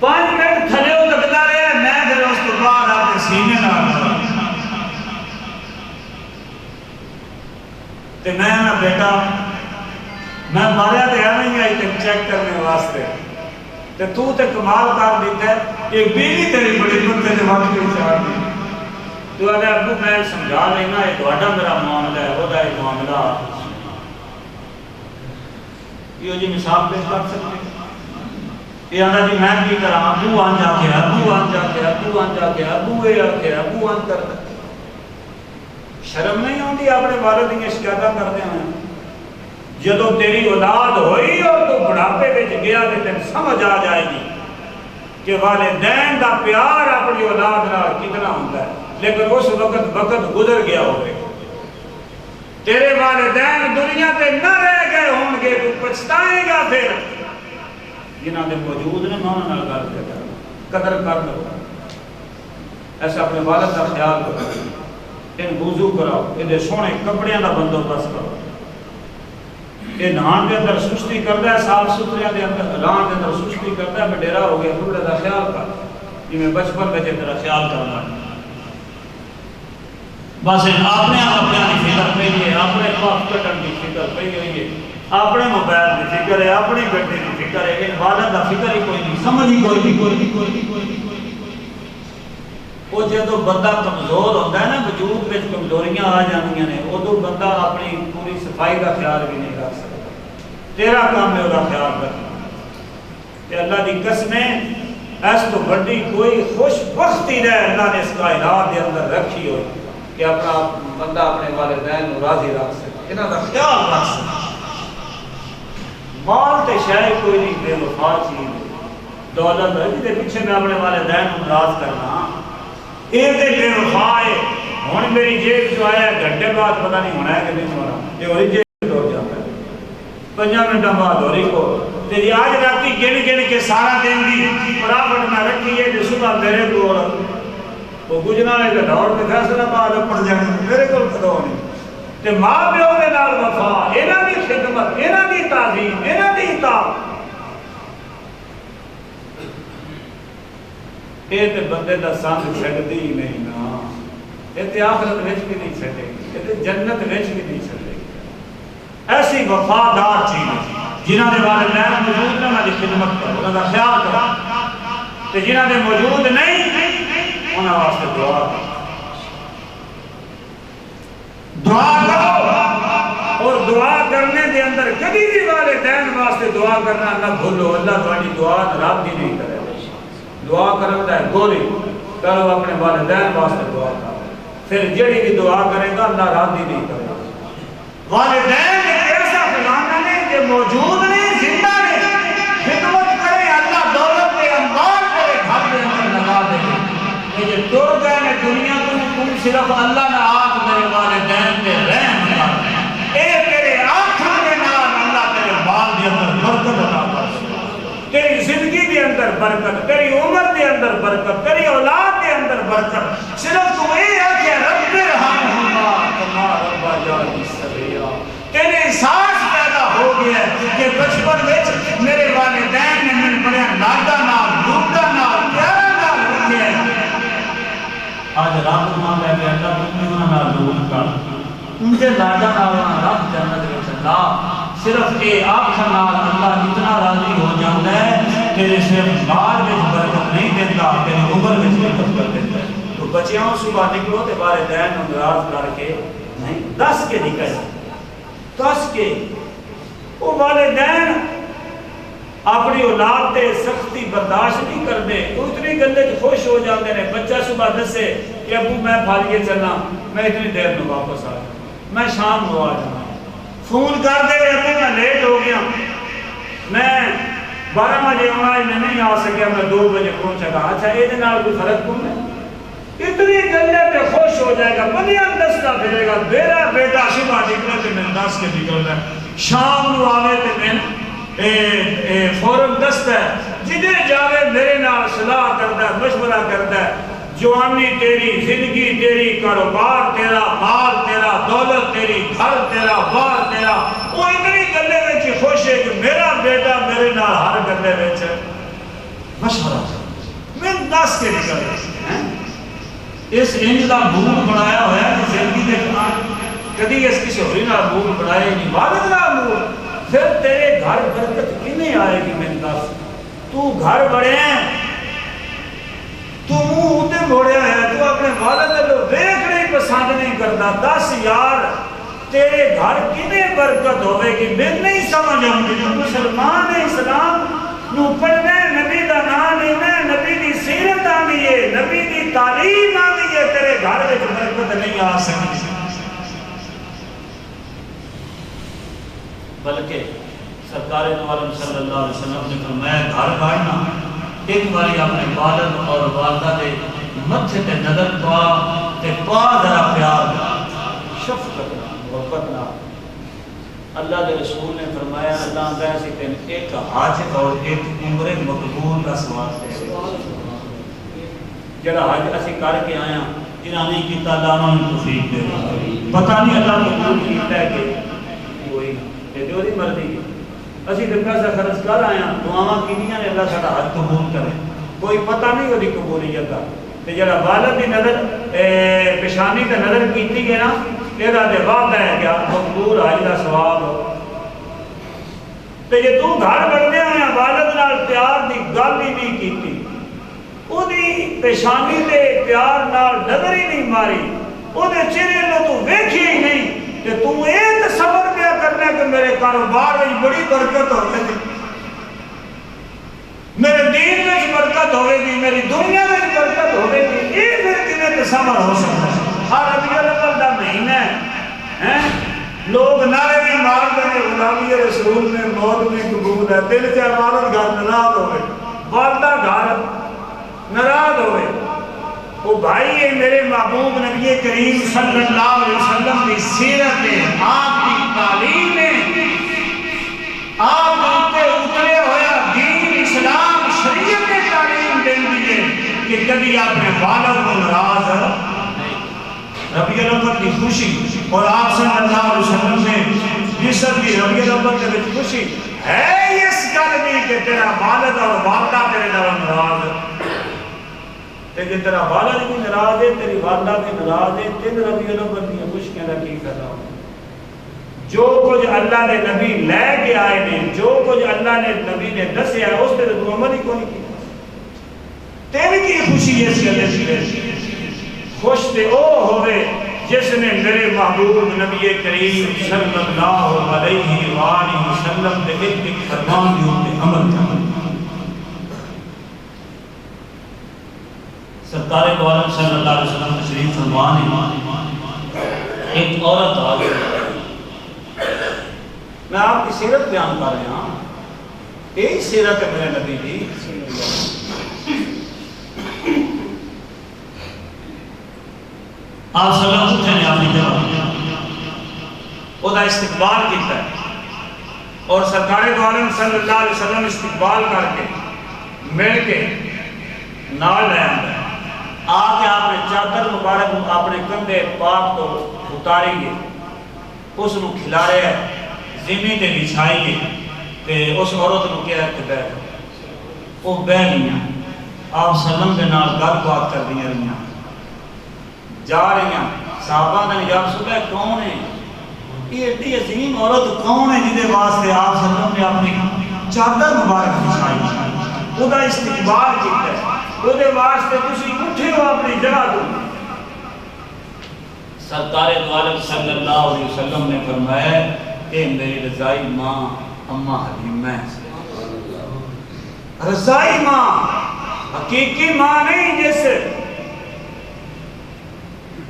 5 منٹ تھلے ہو تکتا رہا میں پھر اس کے بعد آپ کے سینے نہ تے میں بیٹا میں ماریا تے نہیں آئی تے چیک کرنے واسطے تے تو تے کمال کر دیتا ہے ایک بیوی تیری بڑی بندے نے وقت کی چاڑ دی تو اگر ابو میں سمجھا لینا یہ تھوڑا میرا معاملہ ہے وہ یہ معاملہ یہ جی مثال پیش کر سکتے یہ آنا جی میں کی کرا ابو آن جا کے ابو آن جا کے ابو آن جا کے ابو اے آ کے ابو آن کر شرم نہیں ہوتی اپنے والد کی شکایت کرتے ہیں جدو تیری اولاد ہوئی اور تو بڑھاپے میں گیا تو تین سمجھ آ جائے گی کہ والدین کا پیار اپنی اولاد نال کتنا ہوتا ہے لیکن اس وقت گزر گیا ہوئے تیرے والدین دنیا تے نہ رہ گئے ہوں گے تو پچھتائے گا پھر جنہاں دے موجود نے ماں نال گل کر قدر کر لو ایسا اپنے والد کا خیال کرو ان وضو کراؤ یہ سونے کپڑیاں کا بندوبست کرو یہ نہان کے اندر سستی کرتا ہے صاف ستھرے کے اندر ران کے اندر سستی کرتا ہے میں ڈیرا ہو گیا تھوڑا کا خیال کر جی میں بچپن میں تیرا خیال کرنا بس اپنے کی فکر پہ ہے اپنے پاپ کٹن کی فکر پہ ہوئی ہے اپنے موبائل کی فکر ہے اپنی بیٹے کی فکر ہے ان والد کا فکر ہی کوئی نہیں سمجھ ہی کوئی وہ جدو بندہ کمزور ہوتا ہے نا وجود میں کمزوریاں آ جاندیاں نے ادو بندہ اپنی پوری صفائی کا خیال بھی نہیں رکھ سکتا تیرا کام ہے وہ خیال رکھنا کہ اللہ کی قسمیں اس تو بڑی کوئی خوش بختی رہے اللہ نے اس کائنات کے اندر رکھی ہو کہ اپنا بندہ اپنے والدین کو راضی رکھ سکے انہاں کا خیال رکھ سکے مال تے شاید کوئی نہیں بے وفا چیز دولت ہے جہاں پیچھے میں اپنے والدین کو ناراض کرنا یہ تے بے وفا ہے ہوں میری جیب جو آیا گھنٹے بعد پتہ نہیں ہونا ہے کہ نہیں ہونا یہ ہوئی جیب توڑ جاتا ہے 5 منٹوں بعد ہو رہی کو تیری آج رات گن کے سارا دن کی پرافٹ میں رکھی ہے جو صبح میرے کو وہ گجنا ہے کہ دور میں فیصلہ بعد پڑ جانے میرے کو کدو نہیں تے ماں پیو دے نال وفا انہاں دی خدمت انہاں دی تعظیم انہاں دی اطاعت یہ تے بندے دا سنگ چھڈدی ہی نہیں نا یہ تے آخرت وچ بھی نہیں چھڈے گی یہ تے جنت وچ بھی نہیں چھڈے گی ایسی وفادار چیز جنہاں دے والدین موجود نے انہاں دی خدمت کرو انہاں دا خیال کرو تے جنہاں دے موجود نہیں انہاں واسطے دعا کرو دعا کرو اور کبھی بھی والدین واسطے دعا کرنا نہ بھولو، اللہ تمہاری دعا رد ہی نہیں کرے. دعا کرتا ہے گوری کرو اپنے والدین واسطے دعا کرو، پھر جڑی بھی دعا کرے گا اللہ رد ہی نہیں کرے گا. والدین ایک ایسا خزانہ نہیں کہ موجود نہیں، زندہ نہیں، خدمت کرے اللہ دولت کے انبار کرے گھر کے اندر لگا دے. یہ ٹر گئے نے دنیا تم صرف اللہ نے آنکھ میرے والدین پہ رحم کر، اے تیرے آنکھوں کے نام اللہ تیرے بال کے اندر برکت عطا کر، تیری زندگی کے اندر برکت، تیری عمر کے اندر برکت، تیری اولاد کے اندر برکت. صرف تو یہ ہے کہ رب رحمہما کما ربیانی صغیرا، تیرے احساس پیدا ہو گیا ہے کہ بچپن وچ میرے والدین نے من بڑے لاڈا نال لوٹا نال پیارا نال رکھیا ہے. آج رب مانگا کہ اللہ تم انہاں نال لوٹ کر ان کے لاڈا نال رب جنت وچ لا. صرف اے آنکھاں نال اللہ اتنا راضی ہو جاندا ہے تیرے صرف مال وچ برکت نہیں دیتا، تیری عمر وچ برکت کر دیتا ہے. تو بچیاں صبح نکلو تے والدین نوں ناراض کر کے نہیں، دس کے نکل، دس کے. وہ والدین اپنی اولاد تے سختی برداشت نہیں کرتے، اتنی گلے خوش ہو جاتے ہیں. بچہ صبح دسے کہ ابو میں پھالیے چلنا، میں اتنی دیر میں واپس آ جاؤں، میں شام کو آ جاؤں. فون کر دے ابو میں لیٹ ہو گیا، میں 12 بجے آنا، میں نہیں آ سکیا، میں 2 بجے پہنچا گا. اچھا یہ نال کوئی فرق کون ہے؟ اتنی گلے پہ خوش ہو جائے گا، بنیا دستا پھرے گا. میرا بیٹا صبح نکلے تو میں 10 کے نکلتا ہے، شام کو آوے تو میں فوراً دستا ہے، جدھر جاوے میرے نال صلاح کرتا ہے، مشورہ کرتا ہے. جوانی تیری، زندگی تیری، کاروبار تیرا، مال تیرا، دولت تیری، گھر تیرا، بار تیرا. وہ اتنی گلے میں خوش ہے کہ میرا بیٹا میرے نال ہر گلے میں مشورہ میں 10 کے نکلتا. اس انج کا مول بنایا ہوا ہے کہ زندگی کے کدی اس کسی ہوری نال مول بنائے نہیں، والد نال مول. پھر تیرے گھر برکت کیویں آئے گی؟ میں دس، تو گھر بڑے ہیں، تو منہ اتنے موڑیا ہے، تو اپنے والد کو دیکھ نہیں پسند نہیں کرتا. 10 یار تیرے گھر کتنے برکت ہوئے گی میں نہیں سمجھ آؤں گی. تو مسلمان اسلام نو پڑھنے نبی دا نام لینا، نبی دی سیرت آنی ہے، نبی دی تعلیم آنی ہے، تیرے گھر میں برکت نہیں آ سکتی. بلکہ سرکار دو عالم صلی اللہ علیہ وسلم نے فرمایا گھر بڑھنا ایک باری اپنے والد اور والدہ دے متھے تے نظر پا تے پا ذرا پیار شفقت محبت نہ. اللہ کے رسول نے فرمایا اللہ تعالیٰ سے تین ایک حج اور ایک عمر مقبول کا سوال دے. جڑا حج اسی کر کے آیا جنہاں نہیں کیتا اللہ انہاں نوں توفیق دے. پتہ نہیں اللہ قبول کیتا ہے کہ کوئی تے جو دی مرضی. اسی دن پیسہ خرچ کر آیا، دعاواں کینیاں نے اللہ ساڈا حج قبول کرے، کوئی پتہ نہیں وہ قبولیت کا. تے جڑا والد دی نظر پیشانی تے نظر کیتی گئی نا، یہ تے وعدہ ہے کہ مقبول حج دا ثواب. تے جے تو گھر بڑھدے آیا والد نال پیار دی گل ہی نہیں کیتی، او دی پیشانی تے پیار نال نظر ہی نہیں ماری، او دے چہرے نوں تو ویکھی ہی نہیں، تے تو اے تصور کیا کرنا کہ میرے کاروبار میں بڑی برکت ہوئے گی، میرے دین میں برکت ہوئے گی، میری دنیا میں برکت ہوئے گی. یہ پھر کنے تصور ہو سکتا ہے؟ ہر ربیع الاول دا مہینہ ہے، لوگ نعرے بھی مار دیں غلامی رسول میں موت میں قبول ہے. دل سے والد گھر ناراض ہوئے، والدہ گھر ناراض ہوئے. وہ بھائی ہے میرے محبوب نبی کریم صلی اللہ علیہ وسلم کی سیرت ہے، آپ کی تعلیم ہے، آپ اتنے اترے ہویا دین اسلام شریعت کی تعلیم دیں دیئے کہ کبھی اپنے والد کو ناراض ربیع الاول کی خوشی. اور آپ صلی اللہ علیہ وسلم نے جسد کی ربیع الاول کے بچ خوشی ہے اس گل نہیں کہ تیرا والد اور والدہ تیرے ناراض ہے. لیکن تیرا والد بھی ناراض ہے، تیری والدہ بھی ناراض ہے، تین ربیع الاول کی خوشیاں کا کی فائدہ ہو؟ جو کچھ اللہ نے نبی لے کے آئے نے، جو کچھ اللہ نے نبی نے دسیا ہے، اس تے تو عمل ہی کوئی کی. تین کی خوشی اس گل دی خوش تے او ہوے جس نے میرے محبوب نبی کریم صلی اللہ علیہ وآلہ وسلم کے ایک فرمان کے اوپر عمل کیا۔ سرکار دو عالم صلی اللہ علیہ وسلم تشریف فرمان ہے، ایک عورت آ گئی۔ میں آپ کی سیرت بیان کر رہا ہوں، یہی سیرت ہے میرے نبی کی۔ آپ صلی اللہ علیہ وسلم نے اپنی جگہ وہ دا استقبال کیتا ہے، اور سرکار دو عالم صلی اللہ علیہ وسلم استقبال کر کے مل کے نال لے آتا ہے۔ آ کے آپ نے چادر مبارک اپنے کندھے پاک تو اتاری ہے، اس نو کھلا رہے ہیں، زمین تے بچھائی ہے، تے اس عورت نو کہہ رہے بیٹھ، وہ بہ گئیاں، آپ صلی اللہ علیہ وسلم کے نال گل بات کر دیا رہیاں، جا رہی ہیں۔ صحابہ نے یا رسول اللہ کون ہے یہ ایڈی عظیم عورت کون ہے جہدے واسطے آپ صلی اللہ علیہ وسلم نے اپنی چادر مبارک بچھائی، وہ دا استقبال کیتا ہے، وہ دے واسطے تسی اٹھے ہو اپنی جگہ تو۔ سرکار دو عالم صلی اللہ علیہ وسلم نے فرمایا کہ میری رضائی ماں اماں حلیمہ ہے۔ رضائی ماں حقیقی ماں نہیں، جیسے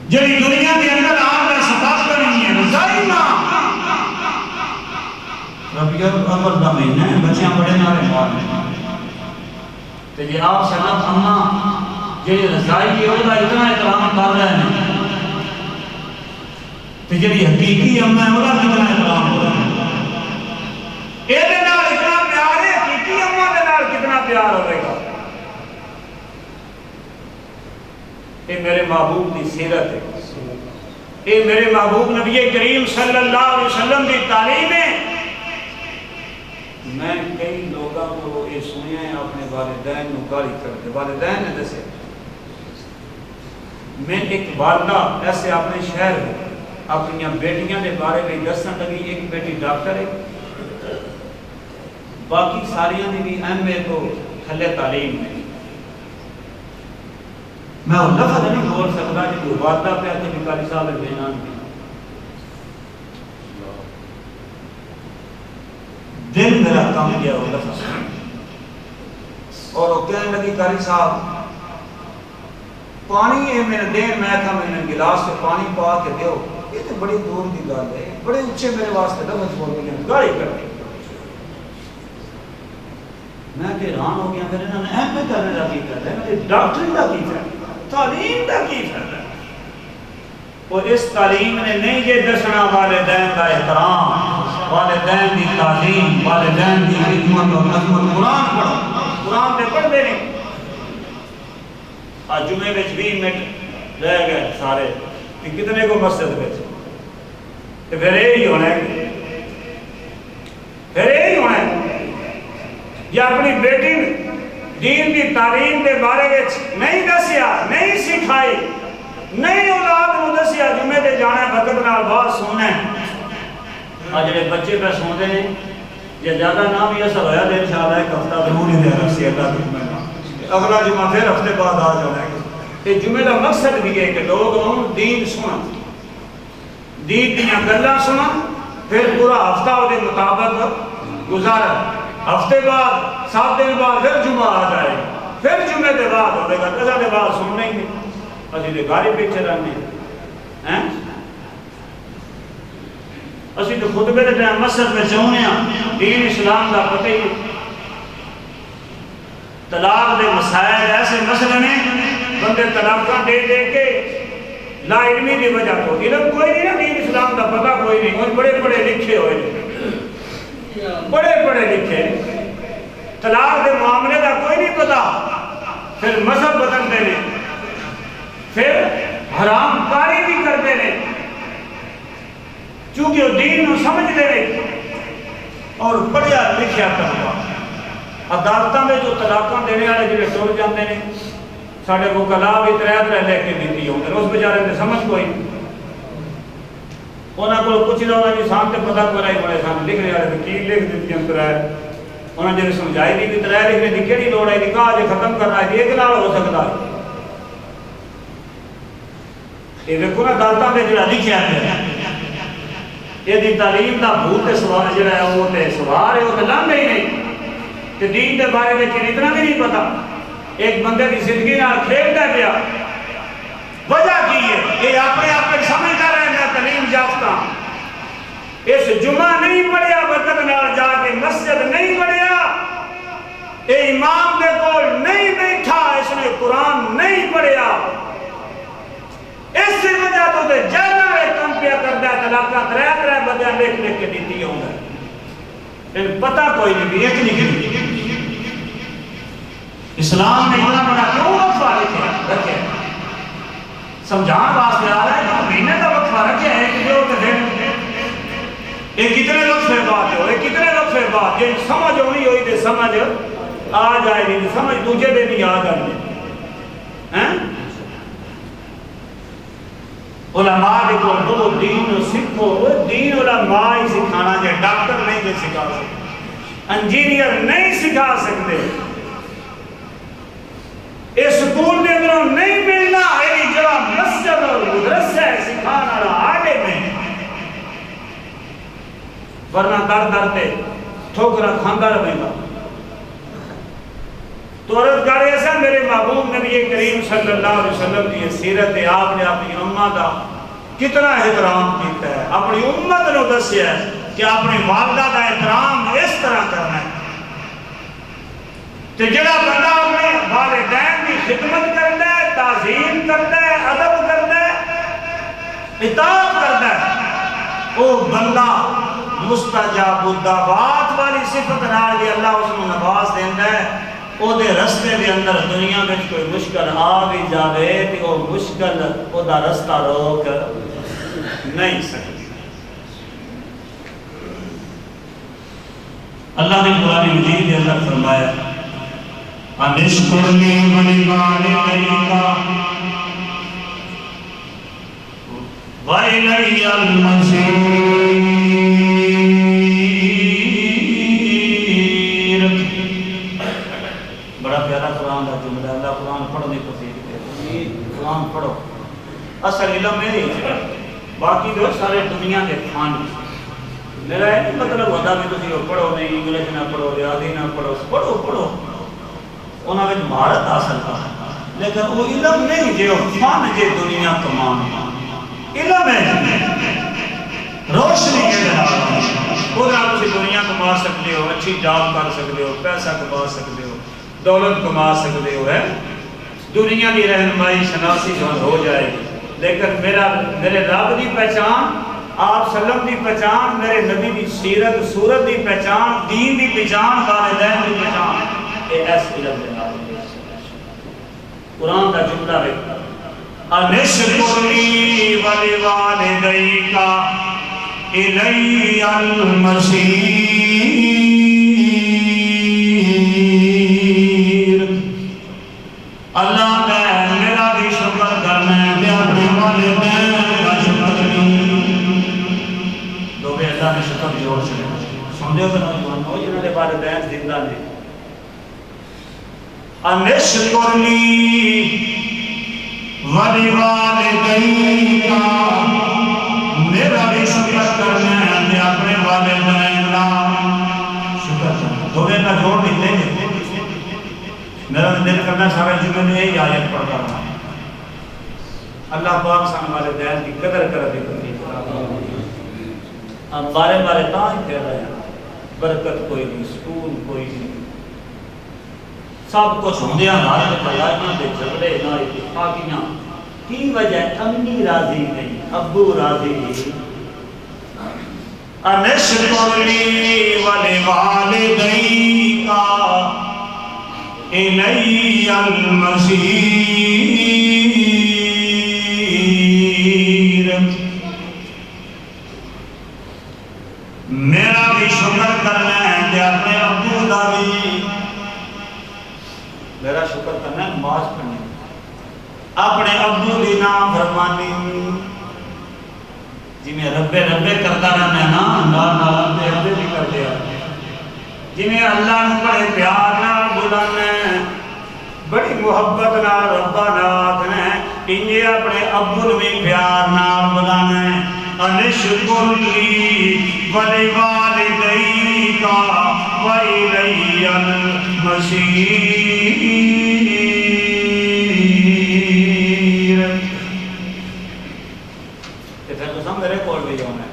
جڑی دنیا کے اندر آپ کا سبب کرنی ہے، رضائی ماں۔ ربیع الاول دا مہینہ ہے، بچیاں بڑے نارے مار ہیں، تو جی آپ صلی اللہ علیہ وسلم اماں جڑی رضائی ہے وہ دا اتنا احترام کر رہے ہیں، تو جڑی حقیقی اماں ہے وہ دا کتنا احترام ہو رہا ہے۔ اے دے نال اتنا پیار ہے، حقیقی اماں دے نال کتنا پیار ہوئے گا۔ اے میرے محبوب کی سیرت ہے، اے میرے محبوب نبی کریم صلی اللہ علیہ وسلم کی تعلیم ہے۔ میں کئی لوگوں کو یہ سنیا ہے اپنے والدین کو گالی کرتے، والدین نے دسے میں ایک والدہ ایسے اپنے شہر میں اپنی بیٹیاں کے بارے میں دسن لگی، ایک بیٹی ڈاکٹر ہے، باقی ساریاں نے بھی ایم اے تو تھلے تعلیم ہے۔ میں وہ لفظ نہیں بول سکتا کہ کوئی والدہ پہ آتے کہ قاری صاحب بے نام کی دل میرا کام کیا وہ لفظ، اور وہ کہنے لگی قاری صاحب پانی ہے میرے دین، میں کہا میں نے گلاس سے پانی پا کے دیو، یہ تو بڑی دور کی گل ہے، بڑے اچھے میرے واسطے لفظ بول گئے گالی کرتے۔ میں کہ حیران ہو گیا، پھر انہوں نے ایم اے کرنے کا کی کرتا ہے، میں ڈاکٹری کا کی کرتا ہے، تعلیم کا کی کرتا ہے۔ اور اس تعلیم نے نہیں یہ دسنا والدین کا احترام، والدین کی تعلیم، والدین کی خدمت اور عظمت۔ قرآن پڑھو، قرآن پہ پڑھ دے نہیں۔ آج جمعے میں 20 منٹ رہ گئے سارے کہ کتنے کو مسجد میں تو پھر یہی ہونا ہے، پھر یہی ہونا ہے۔ یا اپنی بیٹی دین کی تعلیم کے بارے میں نہیں دسیا، نہیں سکھائی، نہیں اولاد کو دسیا، جمعے تے جانا بھگت نال بات سننا ہے۔ آج جڑے بچے پہ سنتے ہیں یا زیادہ نہ بھی اثر ہویا تو انشاءاللہ ایک ہفتہ ضرور ہی دے رکھسی اللہ کی میں، اگلا جمعہ پھر ہفتے بعد آ جانا ہے۔ یہ جمعے کا مقصد بھی ہے کہ لوگ دین سنن، دین دیاں گلاں سنن، پھر پورا ہفتہ وہ مطابق گزارن، ہفتے بعد 7 دن بعد پھر جمعہ آ جائے، پھر جمعے کے بعد ہوئے گا، قضا کے بعد سننے ہی نہیں، اسی دے گاڑی پیچھے رہنے ہیں۔ اسی تو خطبے دے ٹائم مسجد میں چاہنے ہیں دین اسلام کا پتہ ہی، طلاق دے مسائل ایسے مسئلے نے بندے طلاقاں دے دے کے لا علمی دی وجہ کو، علم کوئی نہیں نا، دین اسلام کا پتہ کوئی نہیں، وہ بڑے بڑے لکھے ہوئے، بڑے بڑے لکھے، طلاق دے معاملے کا کوئی نہیں پتا، پھر مذہب بدلتے ہیں، پھر حرام کاری بھی کرتے ہیں، چونکہ وہ دین کو سمجھتے ہیں اور پڑھیا لکھیا طبقہ۔ عدالتوں میں جو طلاقاں دینے والے جڑے ٹر جاتے ہیں، ساڈے کو کلا بھی 3 لے کے دیتی ہوتے ہیں، اس بیچارے نے سمجھ کوئی نہیں، انہوں کو کچھ نہ ہونا جی سام تے پتہ کوئی نہیں بڑے سام لکھنے والے کی لکھ دیتی ہیں 3، انہوں نے سمجھائی نہیں کہ 3 لکھنے کی کیڑی لوڑ ہے، نکاح جو ختم کرنا ہے ایک نال ہو سکتا ہے۔ یہ دیکھو نا دالتاں میں جڑا لکھیا ہے یہ تعلیم دا بھوت سوار جڑا ہے وہ تے سوار ہے وہ تے لانگے ہی نہیں کہ دین دے بارے میں اتنا بھی نہیں پتا ایک بندے کی زندگی نال کھیلتا پیا وجہ کی ہے یہ اپنے آپ میں سمجھتا رہے میں تعلیم یافتہ اس جمعہ نہیں پڑھیا وقت نال جا کے مسجد نہیں پڑھیا اے امام دے کول نہیں بیٹھا اس نے قرآن نہیں پڑھیا اس وجہ تو دے جانا ہے کم پیا کرتا ہے طلاقہ ترے بدیاں لکھ کے دیتی ہوں گا لیکن پتہ کوئی نہیں بھی ایک نہیں اسلام نے اتنا بڑا کیوں وقفہ رکھے سمجھان واسطے آ رہا ہے مہینے کا وقفہ رکھے ہے کہ جو یہ کتنے وقفے بعد ہو یہ کتنے وقفے بعد یہ سمجھ ہونی ہوئی تو سمجھ آ جائے گی سمجھ دوجے دے بھی آ جائے گی علماء کو دو دین سکھو دین علماء ہی سکھانا جائے ڈاکٹر نہیں دے سکھا سکتے انجینئر نہیں سکھا سکتے اس سکول کے اندروں نہیں ملنا ہے جہاں مسجد اور مدرسہ سکھانا رہا آگے میں ورنہ در در تے ٹھوکرا کھاندہ رہے گا تو عرض کر ایسا میرے محبوب نبی کریم صلی اللہ علیہ وسلم کی سیرت ہے آپ نے اپنی امت کا کتنا احترام کیتا ہے اپنی امت نے دسیا ہے کہ اپنی والدہ کا احترام اس طرح کرنا ہے کہ جڑا بندہ اپنے والدین کی خدمت کرتا ہے تعظیم کرتا ہے ادب کرتا ہے اطاعت کرتا ہے وہ بندہ مستجاب الدعوات والی صفت نال بھی اللہ اس کو نواز دینا ہے او دے رستے دے اندر دنیا میں کوئی مشکل آ بھی جاوے تو وہ مشکل او دا رستہ روک نہیں سکتی اللہ نے قرآن مجید کے اندر فرمایا انشکر لی ولوالدیک وإلی المصیر قرآن کا جملہ اللہ قرآن پڑھنے کو سیکھتے قرآن پڑھو اصل علم میری باقی جو سارے دنیا کے فان میرا یہ نہیں مطلب ہوتا کہ تسی پڑھو نہیں انگلش نہ پڑھو ریاضی نہ پڑھو پڑھو پڑھو انہاں وچ مہارت حاصل کر لیکن وہ علم نہیں جو فن جے دنیا تمام علم ہے روشنی کے نال وہ تسی دنیا کما سکتے ہو اچھی جاب کر سکتے ہو پیسہ کما سکتے ہو دولت کما سکتے ہو ہے دنیا کی رہنمائی شناسی ہو جائے گی لیکن میرے رب کی پہچان آپ سلم کی پہچان میرے نبی کی سیرت صورت کی پہچان دین کی پہچان والدین کی پہچان یہ ایس علم کے نام قرآن کا جملہ ہے انشکر لی ولوالدیک الی المصیر اللہ نے میرا بھی شکر کرنا ہے میں اپنے والدین کا شکر کروں تو بھی اللہ نے شکر جوڑ سمجھو کہ نوجوان ہو جنہوں نے والدین زندہ نے انشکر لی ولوالدیک میرا بھی شکر کرنا ہے میں اپنے والدین کا شکر کروں تو بھی اللہ جوڑ نہیں دیں گے میرا دل کرنا سارے جمعے میں یہی آیت پڑھتا رہا اللہ پاک سان والدین کی قدر کر دے ہم بارے بارے تاں ہی کہہ رہے ہیں برکت کوئی نہیں سکون کوئی نہیں سب کچھ ہوندیا نال لڑائیاں دے جھگڑے نہ اتفاقیاں کی وجہ امی راضی نہیں ابو راضی نہیں انشکر لی ولوالدیک الی المصیر میرا بھی شکر کرنا ہے کہ اپنے ابو دا بھی میرا شکر کرنا ہے نماز پڑھنے اپنے ابو دی نام فرمانی جی میں ربے ربے کرتا رہنا ہے نا ربے ربے بھی کر دیا جی میں اللہ نے بڑے پیار نہ بلانا بڑی محبت نہ ربا نہ انجے اپنے ابو بھی پیار نال بلانا ہے انشکر لی ولی والدیک وإلی المصیر۔ کہ پھر تساں میرے کول بھی ہونا ہے،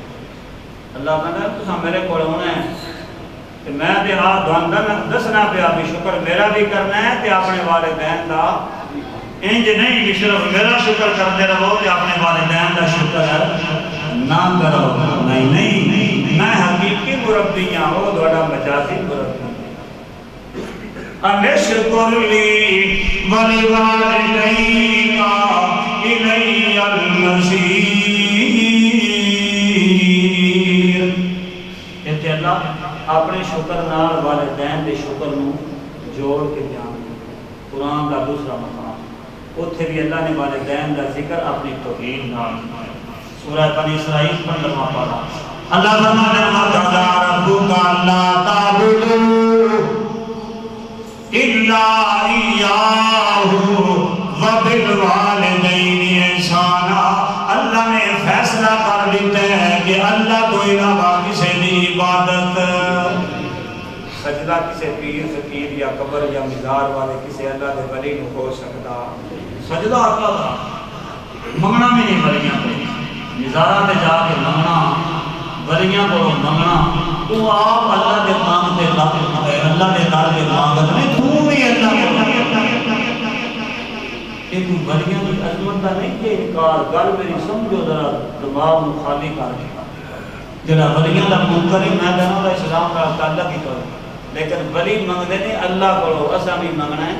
اللہ کہتا ہے تساں میرے کول ہونا ہے کہ میں تے آپ دسنا پیا بھی شکر میرا بھی کرنا ہے تے اپنے والدین دا انج نہیں کہ صرف میرا شکر کرتے رہو تے اپنے والدین دا شکر نہ کرو۔ نہیں نہیں، میں حقیقی مربی ہاں، وہ تہاڈا مجازی مربی۔ انشکر لی ولوالدیک الی المصیر۔ کہ اللہ اپنے شکر نال والدین دے شکر نو جوڑ کے بیان قرآن کا دوسرا مقام اتھے بھی اللہ نے والدین کا ذکر اپنی توحید نال سورہ بنی اسرائیل 15واں پارہ اللہ فرماتا ہے وَقَضَىٰ رَبُّكَ أَلَّا تَعْبُدُوا إِلَّا إِيَّاهُ وَبِالْوَالِدَيْنِ إِحْسَانًا۔ اللہ نے فیصلہ کر دیتا ہے کہ اللہ کو علاوہ کسی دی عبادت سجدہ کسی پیر فقیر یا قبر یا مزار والے کسی اللہ کے ولی نو ہو سکتا، سجدہ اللہ دا منگنا بھی نہیں ولیاں کو، مزارہ تے جا کے منگنا ولیاں کو منگنا، تو آپ اللہ کے کام تے اللہ کے در کے مانگت نہیں، تو بھی اللہ کو کہ تو ولیاں کی عظمت دا نہیں کہ انکار گل میری سمجھو ذرا دماغ نو خالی کر کے جڑا ولیاں دا منکر ہے میں کہنا دا اسلام کا تعلق ہی کرو، لیکن ولی منگدے نے اللہ کو اساں بھی منگنا ہے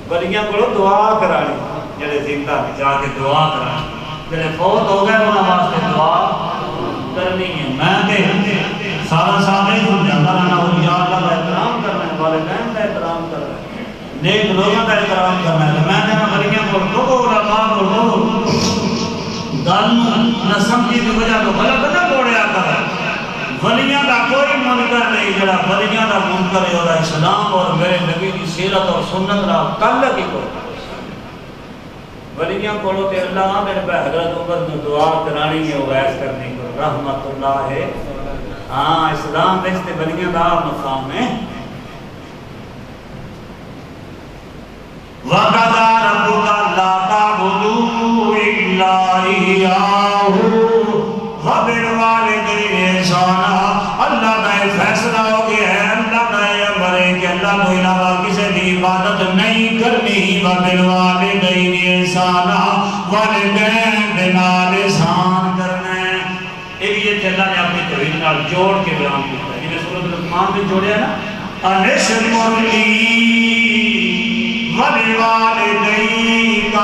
ولیاں کو دعا کرانی، جڑے زندہ جا کے دعا کرانی، جڑے فوت ہو گئے انہاں واسطے دعا کرنی ہے۔ میں تے سارا سال ہی سمجھاتا رہنا اولیاء اللہ کا احترام کرنا ہے، والدین کا احترام کرنا ہے، نیک لوگوں کا احترام کرنا ہے۔ میں کہنا ولیاں کو دو علماء کو دو گل نہ سمجھی کی وجہ تو غلط نہ موڑیا کر، ولیاں کا کوئی منکر نہیں، جڑا ولیاں کا منکر ہے اور اسلام اور میرے نبی کی سیرت اور سنت را تعلق ہی کوئی ولیاں کولو تے اللہ میرے پہ حضرت عمر نے دعا کرانی ہے ویس کرنے کو رحمت اللہ ہے۔ ہاں اسلام میں تے ولیاں دا مقام ہے۔ وَقَضَىٰ رَبُّكَ أَلَّا تَعْبُدُوا إِلَّا إِيَّاهُ وَبِالْوَالِدَيْنِ إِحْسَانًا۔ اللہ کا فیصلہ ہو گیا ہے، اللہ کا امر ہے کہ اللہ کو علاوہ کسی کی عبادت نہیں کرنی، وَبِالْوَالِدَيْنِ إِحْسَانًا والدین دے نال احسان کرنا ہے۔ یہ بھی یہ اللہ نے اپنی توحید نال جوڑ کے بیان کیا ہے، جنہیں سورۃ لقمان میں جوڑیا نا انشکر لی وَلِوَالِدَيْكَ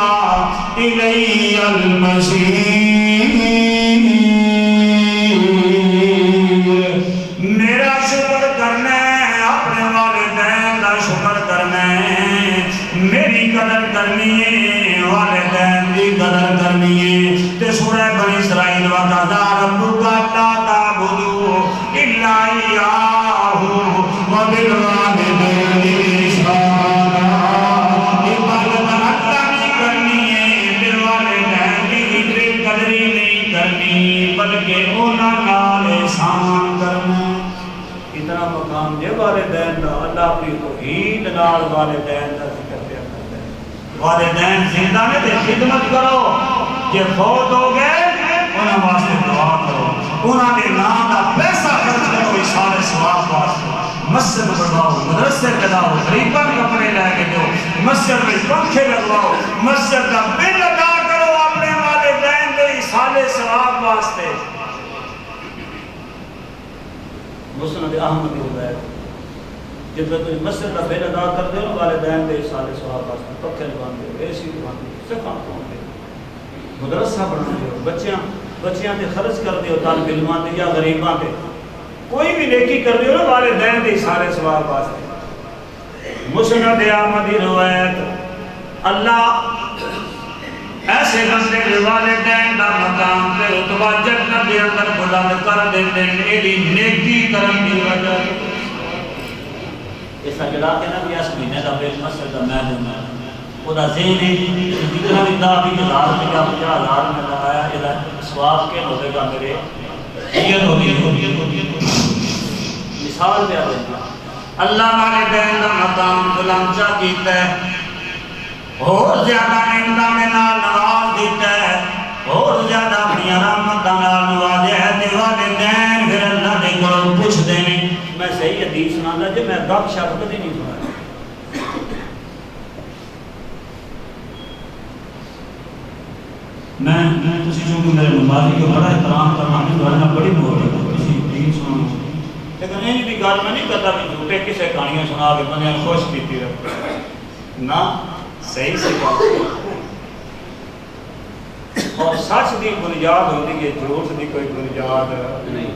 إِلَيَّ الْمَصِيرُ۔ میرا شکر کرنا ہے، اپنے والدین کا شکر کرنا ہے، میری قدر کرنی ہے، والدین کی قدر کرنی ہے۔ تے سورہ بنی اسرائیل وَقَضَىٰ رَبُّكَ أَلَّا تَعْبُدُوا إِلَّا إِيَّاهُ وَبِالْوَالِدَيْنِ إِحْسَانًا۔ بلکہ انہاں نال احسان کرنا۔ اتنا مقام جے والدین دا اللہ اپنی توحید نال والدین دا ذکر پیا کرتا ہے۔ والدین زندہ نے تے خدمت کرو، جے فوت ہو گئے انہاں واسطے دعا کرو، انہاں دے نام دا پیسہ خرچ کرو اشارے ثواب واسطے، مسجد بنواؤ، مدرسے بناؤ، غریباں کپڑے لے کے دو، مسجد میں پنکھے لگواؤ، مسجد کا بل ادا کرو اپنے والدین دے اشارے ثواب واسطے۔ مسند احمد کی روایت جب تم مسجد کا بل ادا کر دے والدین دے اشارے ثواب واسطے، پکھے لگا دے، اے سی لگا دے، سکھا دے، مدرسہ بنا دے، بچیاں تے خرچ کر دیو طالب علماں تے یا غریباں تے، کوئی بھی نیکی کر دیو نا والدین دے اشارے ثواب واسطے۔ مسند احمد کی روایت اللہ ایسے بندے کے والدین دا مقام تے رتبہ جنت دے اندر بلند کر دیندے میری نیکی کرن دی وجہ اس جڑا کے نا بھی اس مہینے دا بیل مسجد دا میں دینا وہ ذہن ہے جتنا بھی 10,000 روپیہ 50,000 میں لگایا یہ سواب کیا ہوگا میرے مثال دیا دینا
اللہ والدین کا مقام بلند کیتا ہے اور زیادہ نعمتاں دے نال نواز دیتا ہے اور زیادہ اپنی رحمتاں نال نوازیا ہے تے والدین پھر اللہ دے کولوں پوچھدے نے
میں صحیح حدیث سنانا جی میں گپ شپ کدی نہیں سنا
میں تسی چونکہ میرے نمازی کو بڑا احترام کرنا میں دوڑنا بڑی محبت ہے کسی دین سنانا
لیکن یہ بھی گل میں نہیں کرتا کہ جھوٹے کسے کہانیاں سنا کے بندے خوش کیتی رہے نہ صحیح سے بات اور سچ دی بنیاد ہوتی ہے جھوٹ دی کوئی بنیاد نہیں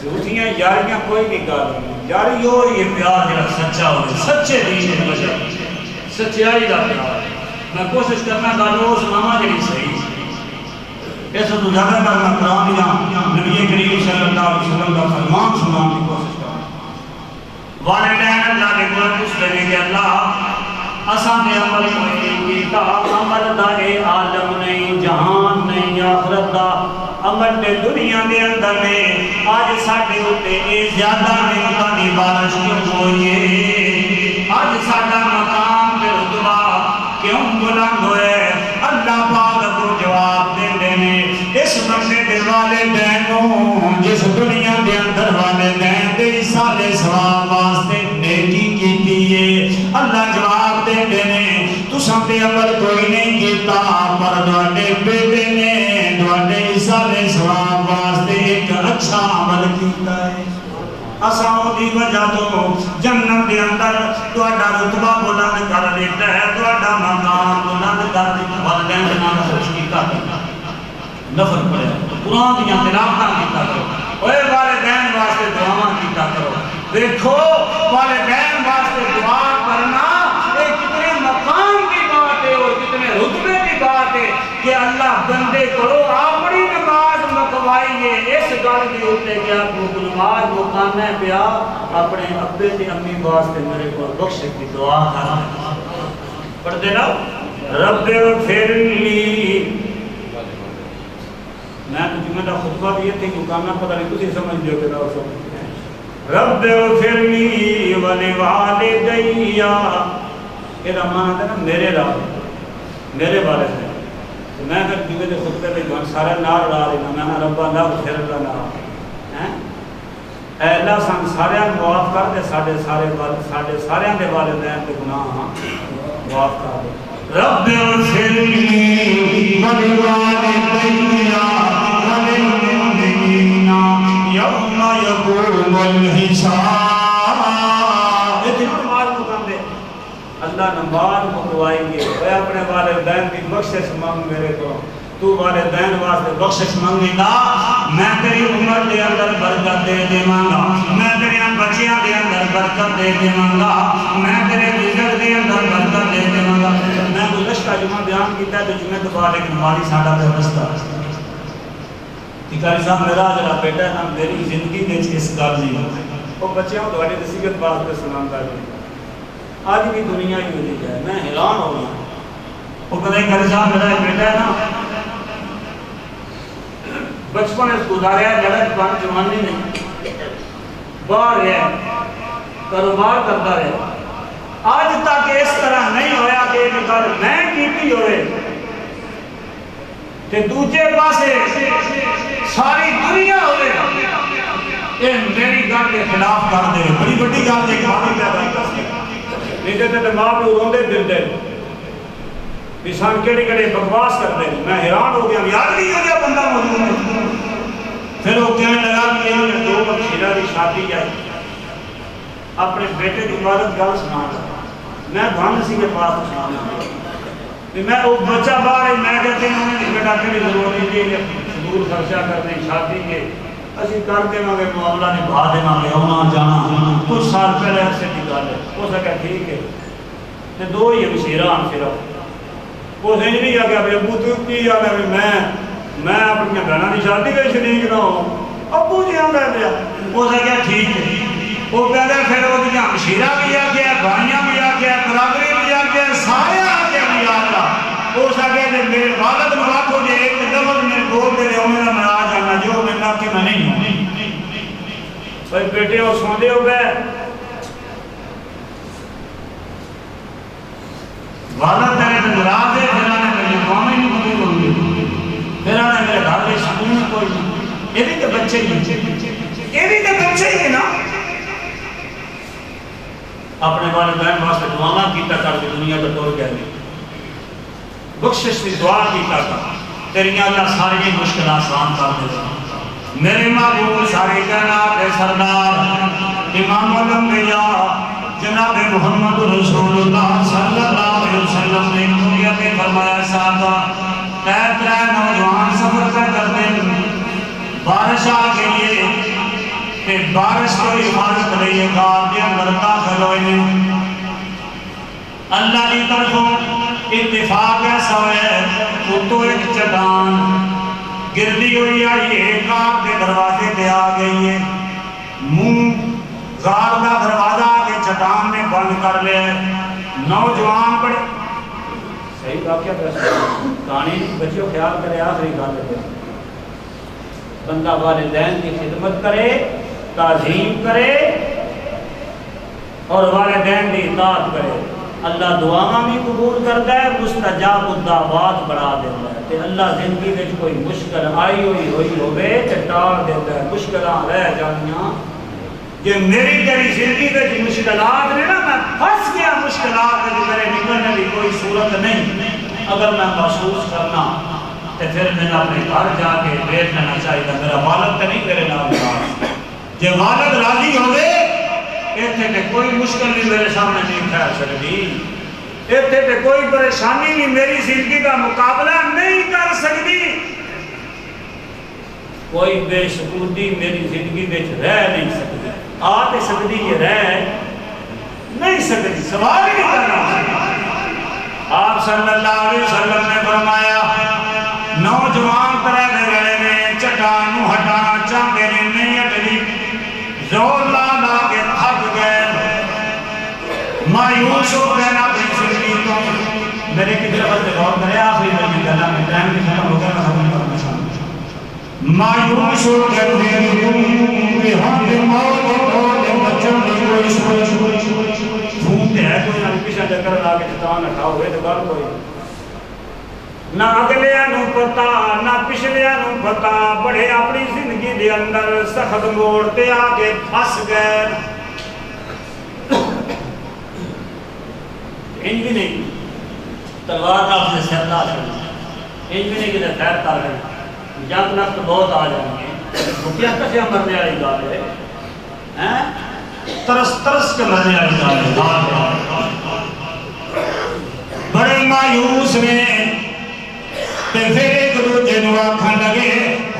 جھوٹیاں یاریاں کوئی بھی گل نہیں یاری ہو یہ پیار جڑا سچا ہو سچے دین دی وجہ سچائی دا پیار میں کوشش کرنا گل وہ سناواں جڑی صحیح اس تو زیادہ کر میں قرآن یا نبی کریم صلی اللہ علیہ وسلم کا فرمان سنانے کی کوشش کروں والدین اللہ کے قرآن پوچھتے ہیں کہ اللہ اساں نے عمل کوئی نہیں کیتا عمل دا اے عالم نہیں جہان نہیں آخرت دا عمل تے دنیا دے اندر نے آج ساڈے اوتے اے زیادہ نعمتاں دی بارش کیوں ہوئی ہے آج ساڈا مقام تے رتبہ کیوں بلند ہوئے اللہ پاک کو جواب دے نے اس بندے دے والدین نوں جس دنیا دے اندر والدین دے سالے ثواب واسطے نیکی کیتی ہے اللہ جواب دے نے تساں تے عمل کوئی نہیں کیتا پر تواڈے بیٹے نے تواڈے سالے ثواب واسطے ایک اچھا عمل کیتا ہے اساں دی وجہ تو جنت دے اندر تہاڈا رتبہ بلند کر دیتا ہے تہاڈا مقام بلند کر دیتا والدین دے نال خوش کیتا نفر پڑھیا قرآن دیاں تلاوتاں کیتا کرو اوے والدین واسطے دعاواں کیتا کرو دیکھو والدین واسطے دعا کرنا یہ کتنے مقام کی بات ہے اور کتنے رتبے کی بات ہے کہ اللہ بندے کرو اپنی نماز مکوائیے اس گل کے اوپر کہ آپ کو نماز مکانا پیا اپنے ابے تے امی واسطے میرے کو بخش کی دعا کرنا پڑھتے نا رب اغفر لی میں جمعہ دا خطبہ بھی یہ تھی مکانا پتہ نہیں تسی سمجھ دیو کہ نہ سمجھ رب اغفر لی ولوالدی یہ معنی ہے نا میرے راہ میرے بارے سے میں پھر جمعے دے خطبے پہ جان سارے نار اڑا دینا میں رب اللہ اغفر لنا اے اللہ سان سارے معاف کر دے ساڈے سارے دے والدین تے گناہ معاف کر دے رب اغفر لی ولوالدی یوم یقوم الحساب نماز مقام دے اللہ نماز مکوائیں گے اے اپنے والدین کی بخشش مانگ میرے کو تو والدین واسطے بخشش مانگے گا میں تیری عمر دے اندر برکت دے دیواں گا میں تیرے بچیاں دے اندر برکت دے دیواں گا میں تیرے رزق دے اندر برکت دے دیواں گا میں گزشتہ جمعہ بیان کیتا ہے تو جمعے تو بعد ایک نمازی ساڈا پہ رستہ تکاری صاحب میرا جڑا بیٹا ہے نا میری زندگی دے اس گل نہیں وہ بچیاں تواڈی نصیحت واسطے سناندا ہے آج بھی دنیا ہی ہوئی ہے میں حیران ہو گیا وہ کہتے ہیں کاری صاحب میرا بیٹا ہے نا بچپن اس گزاریا غلط بات جوانی نہیں باہر رہا کاروبار کرتا رہا آج تک اس طرح نہیں ہویا کہ ایک گل میں کیتی ہوئے کہ دوسرے پاسے ساری دنیا ہوئے یہ میری گل کے خلاف کر دے بڑی بڑی گل کے خلاف پیدا نہیں تے ماں پیو روندے پھردے بھی سان کہڑے کہڑے بکواس کرتے ہیں میں حیران ہو گیا یاد نہیں ہو گیا بندہ موجود ہے پھر وہ کہنے لگا کہ انہوں نے 2 بخشیرہ کی شادی آئی اپنے بیٹے کی عبادت گل سنا میں بھن سی کے پاس سنا میں وہ بچہ باہر ہے میں کہتے ہیں انہوں نے بیٹا کہڑی ضرورت نہیں کہ دور خرچہ کرنے شادی کے اسی کر دیں گے معاملہ نبھا دیں گے آنا جانا کچھ سال پہلے ایسے کی گل ہے ہو سکا ٹھیک ہے 2 ہی بشیرہ ہم صرف وہ سمجھ نہیں آ گیا بھی ابو تو کی آ گیا میں اپنی بہنوں کی شادی کے شریک نہ ہوں ابو جی آ گیا وہ سکیا ٹھیک ہے وہ کہتے پھر وہ ہمشیرہ بھی آ گیا بھائیاں بھی آ گیا برادری بھی آ گیا سارے آ گیا
میرے والد نو آکھو جے ایک لفظ میں بول دے رہے ہو میرا میں آ جانا جو میں نہ کہ میں نہیں ہوں بھائی بیٹے ہو سوندے ہو گئے والد تیرے ناراض ہے پھر آنے میری دعائیں نہیں قبول ہوں گی پھر آنے میرے گھر میں سکون کوئی نہیں یہ بھی تو بچے ہی ہیں نا اپنے والدین واسطے دعاواں کیتا کر کے دنیا کا ٹر گیا بخشش کی دعا کیتا کر تیری اللہ ساری مشکل آسان کر دے میرے محبوب ساری کائنات کے سردار امام الانبیاء جناب محمد رسول اللہ صلی اللہ علیہ وسلم نے دنیا میں فرمایا صحابہ ترے نوجوان سفر کر کرتے بارش آ گئی ہے کہ بارش کو حفاظت رہی غار کے اندر داخل ہوئے اللہ کی طرفوں اتفاق ایسا ہے تو ایک چٹان گردی ہوئی آئی ایک غار کے دروازے پہ آ گئی ہے منہ غار کا دروازہ کے چٹان میں بند کر لے نوجوان بڑے صحیح واقعہ کہانی بچیوں خیال کرے آخری گل ہے بندہ والدین کی خدمت کرے تعظیم کرے اور والدین کی اطاعت کرے اللہ دعاواں بھی قبول کرتا ہے مستجاب الدعوات بڑھا دیتا ہے تے اللہ زندگی میں کوئی مشکل آئی ہوئی ہوئے تے ٹال دیتا ہے مشکلاں رہ جانیاں کہ میری تیری زندگی میں مشکلات نے نا میں پھنس گیا مشکلات میں میرے نکلنے کی کوئی صورت نہیں اگر میں محسوس کرنا تو پھر میں اپنے گھر جا کے بیٹھ لینا چاہیے میرا والد تو نہیں میرے نام جب والد راضی ہوئے ایتھے تے کوئی مشکل نہیں میرے سامنے نہیں ٹھہر سکتی ایتھے تے کوئی پریشانی نہیں میری زندگی کا مقابلہ نہیں کر سکتی کوئی بے سکوتی میری زندگی میں رہ نہیں سکتی آتے سکتی یہ رہ نہیں سکتی سوال ہی نہیں کرنا آپ صلی اللہ علیہ وسلم نے فرمایا نوجوان طرح گئے نے چٹانوں ہٹانا چاہتے نہیں ہٹلی زور لا لا کے تھک گئے مایوس ہو گئے نا اپنی زندگی تو میرے کی طرف سے غور کرے آخری میری گلا میں ٹائم بھی ختم ہو گیا میں ختم کرنا چاہوں مایوس ہو گئے کہ ہم موت ہو بچوں کی کوئی سوچ گھومتے ہیں کوئی نہ پیچھے چکر لا کے چٹان ہٹا ہوئے تو گل کوئی نہ اگلیاں نو پتا نہ پچھلیاں نو پتا بڑے اپنی زندگی دے اندر سخت موڑ تے آ کے پھس گئے انج بھی نہیں تلوار نال سے سر لا چھڑنا انج بھی نہیں کہ خیر کر رہے جنگ نقط بہت آ جائیں گے رکیا کسے مرنے والی گل ہے ہیں ترس ترس کے مرنے والی گل ہے بڑے مایوس نے تے پھر ایک دوجے نو آکھن لگے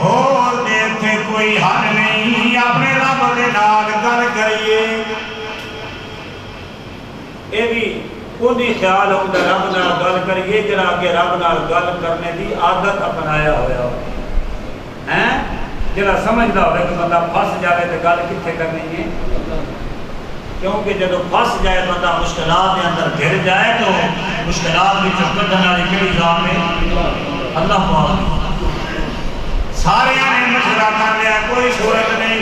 اور دیکھے کوئی حل نہیں اپنے رب دے نال گل کریے اے بھی اودی خیال ہوندا رب نال گل کریے جڑا کہ رب نال گل کرنے دی عادت اپنایا ہویا ہیں جڑا سمجھدا ہوے کہ بندہ پھس جاوے تے گل کتھے کرنی ہے کیونکہ جب پھس جائے بندہ مشکلات کے اندر گھر جائے تو مشکلات بھی چکر والی کہڑی ذات ہے اللہ پاک سارے نے مشورہ کر لیا کوئی صورت نہیں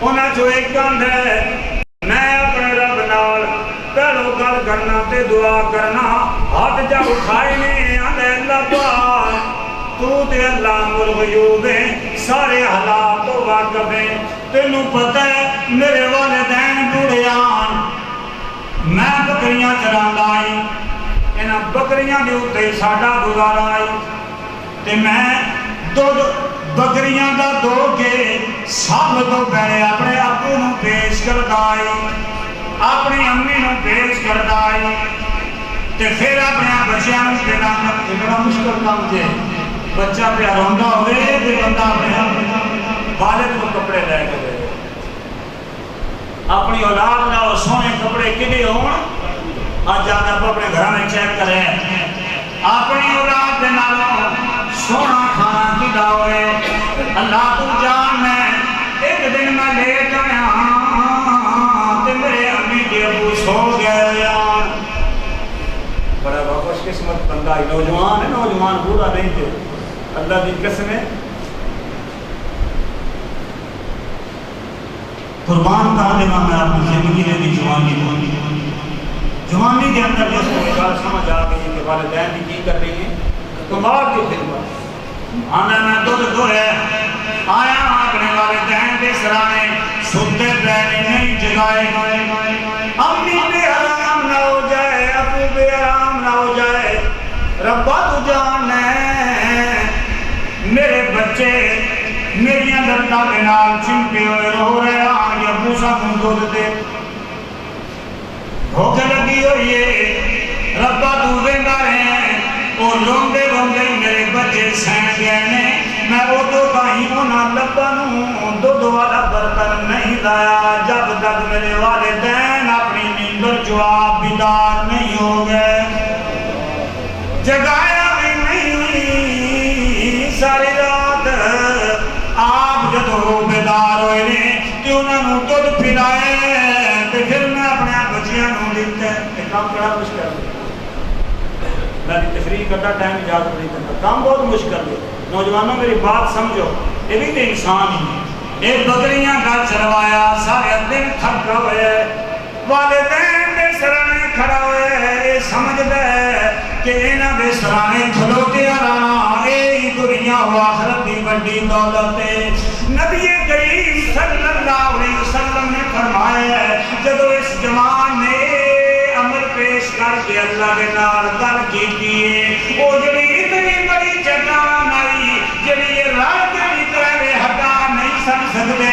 انہاں جو ایک گل ہے میں اپنے رب نال پہلو گل کرنا تے دعا کرنا ہاتھ جا اٹھائے نے آندے اللہ پاک تو تے علام الغیوب ہے سارے حالات و واقف ہے تینوں پتہ ہے میرے والدین بوڑھیاں میں بکریاں چراندا آئی انہاں بکریاں دے اوتے ساڈا گزارا آئی تے میں دودھ بکریاں دا دو کے سب تو پہلے اپنے ابو نو پیش کردا آئی اپنی امی نو پیش کردا آئی تے پھر اپنے بچیاں نو دینا بڑا مشکل کام ہے بچہ پہ روندا ہوئے تے بندہ اپنے والد کو کپڑے لے کے دے اپنی اولاد نہ سونے کپڑے کنے ہون آج جانا آپ اپنے گھر میں چیک کریں اپنی اولاد دے نالوں سونا کھانا کھلا ہوئے اللہ تو جان میں ایک دن میں لیٹ آیا تے میرے امی کے ابو سو گئے بڑا خوش قسمت بندہ
بندہ نوجوان ہے، نوجوان بوڑھا نہیں تھے، اللہ کی قسم ہے
قربان کر دے میں اپنی زندگی دی جوانی جوانی کے اندر
جس کو یہ بات سمجھ آ گئی کہ والدین بھی کی کر رہی ہیں کمال کی خدمت
آنا میں دودھ دھویا آیا اپنے والدین کے سرانے ستے پہنے نہیں جگائے امی بے آرام نہ ہو جائے، ابو بے آرام نہ ہو جائے، ربا تو جان ہے میرے بچے میری دردا کے نال چمٹے ہوئے رو رہے آن ابو سا کو دودھ دے بھوک لگی ہوئی ہے، ربا تو ویندا رہے اور روندے روندے میرے بچے سین گئے نے، میں ادو کہیں انہاں لبا نوں دودھ والا برتن نہیں لایا جب تک میرے والدین اپنی نیندر جواب بیدار نہیں ہو گئے، جگایا بھی نہیں ساری رات آپ جدو بیدار ہوئے نے تو انہوں نے دودھ پلائے تو پھر میں اپنے بچیاں نوں دیتا
یہ کام بڑا مشکل ہے، میں تفریح کرتا ٹائم اجازت نہیں کرتا، کام بہت مشکل ہے نوجوانوں میری بات سمجھو، یہ بھی تو انسان ہی ہے،
ایک بکریاں کا چروایا سارے دن تھک ہوئے والدین دے سرانے کھڑا ہوئے یہ سمجھتا ہے کہ انہاں دے سرانے کھلوتے رہنا اے دنیا و آخرت دی بڑی دولت ہے۔ نبی کریم صلی اللہ علیہ وسلم نے فرمایا ہے جدو اس جوان نے عمل پیش کر کے اللہ کے نال گل کیتی ہے وہ جڑی اتنی بڑی چٹان آئی جڑی یہ راہ کے بھی ہٹا نہیں سن سکتے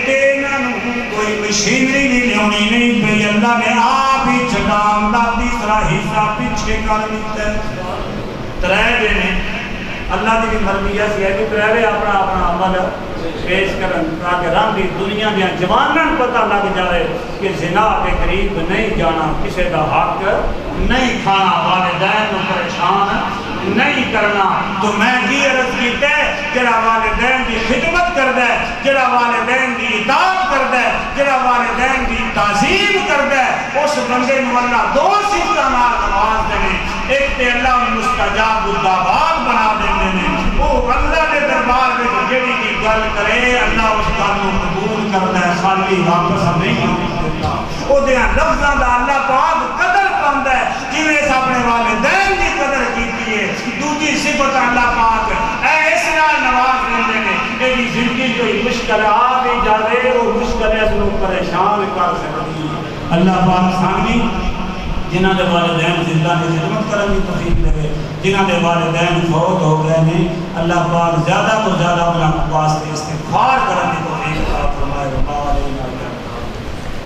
تے انہاں نوں کوئی مشینری نہیں لیونی نہیں پئی، اللہ نے آپ ہی چٹان دا تیسرا حصہ پیچھے کر دیتا ہے۔
ترے دینے اللہ کی مرضی ایسی ہے کہ ترے اپنا اپنا عمل پیش کرن تاکہ رنگ دی دنیا دیا جوانن پتہ لگ جائے کہ زنا کے قریب نہیں جانا، کسی دا حق نہیں کھانا، والدین کو پریشان نہیں کرنا۔
تو میں کی عرض کیتا ہے جڑا والدین کی خدمت کردا ہے، جڑا والدین کی اطاعت کردا ہے، جڑا والدین کی تعظیم کردا ہے اس بندے نوں اللہ دو صفتاں نال نواز دے، ایک تے اللہ مستجاب الدعوات بنا دیندے نے، وہ اللہ دے دربار وچ جڑی کی گل کرے اللہ اس گل نوں قبول کردا ہے، خالی واپس نہیں دیتا، او دے لفظاں دا اللہ پاک قدر پاندا ہے جویں اس اپنے والدین دی قدر کیتی ہے۔ دوجی صفت اللہ پاک اے اس نال نواز دیندے نے ایدی زندگی کوئی مشکل آ بھی جاوے اور مشکل اس نوں پریشان کر سکتی ہے۔
اللہ پاک سامنے جنہاں دے والدین زندہ نے خدمت کرن دی توفیق دے، جنہاں دے والدین فوت ہو گئے نے اللہ پاک زیادہ تو زیادہ انہاں واسطے استغفار کرن دی توفیق عطا فرمائے۔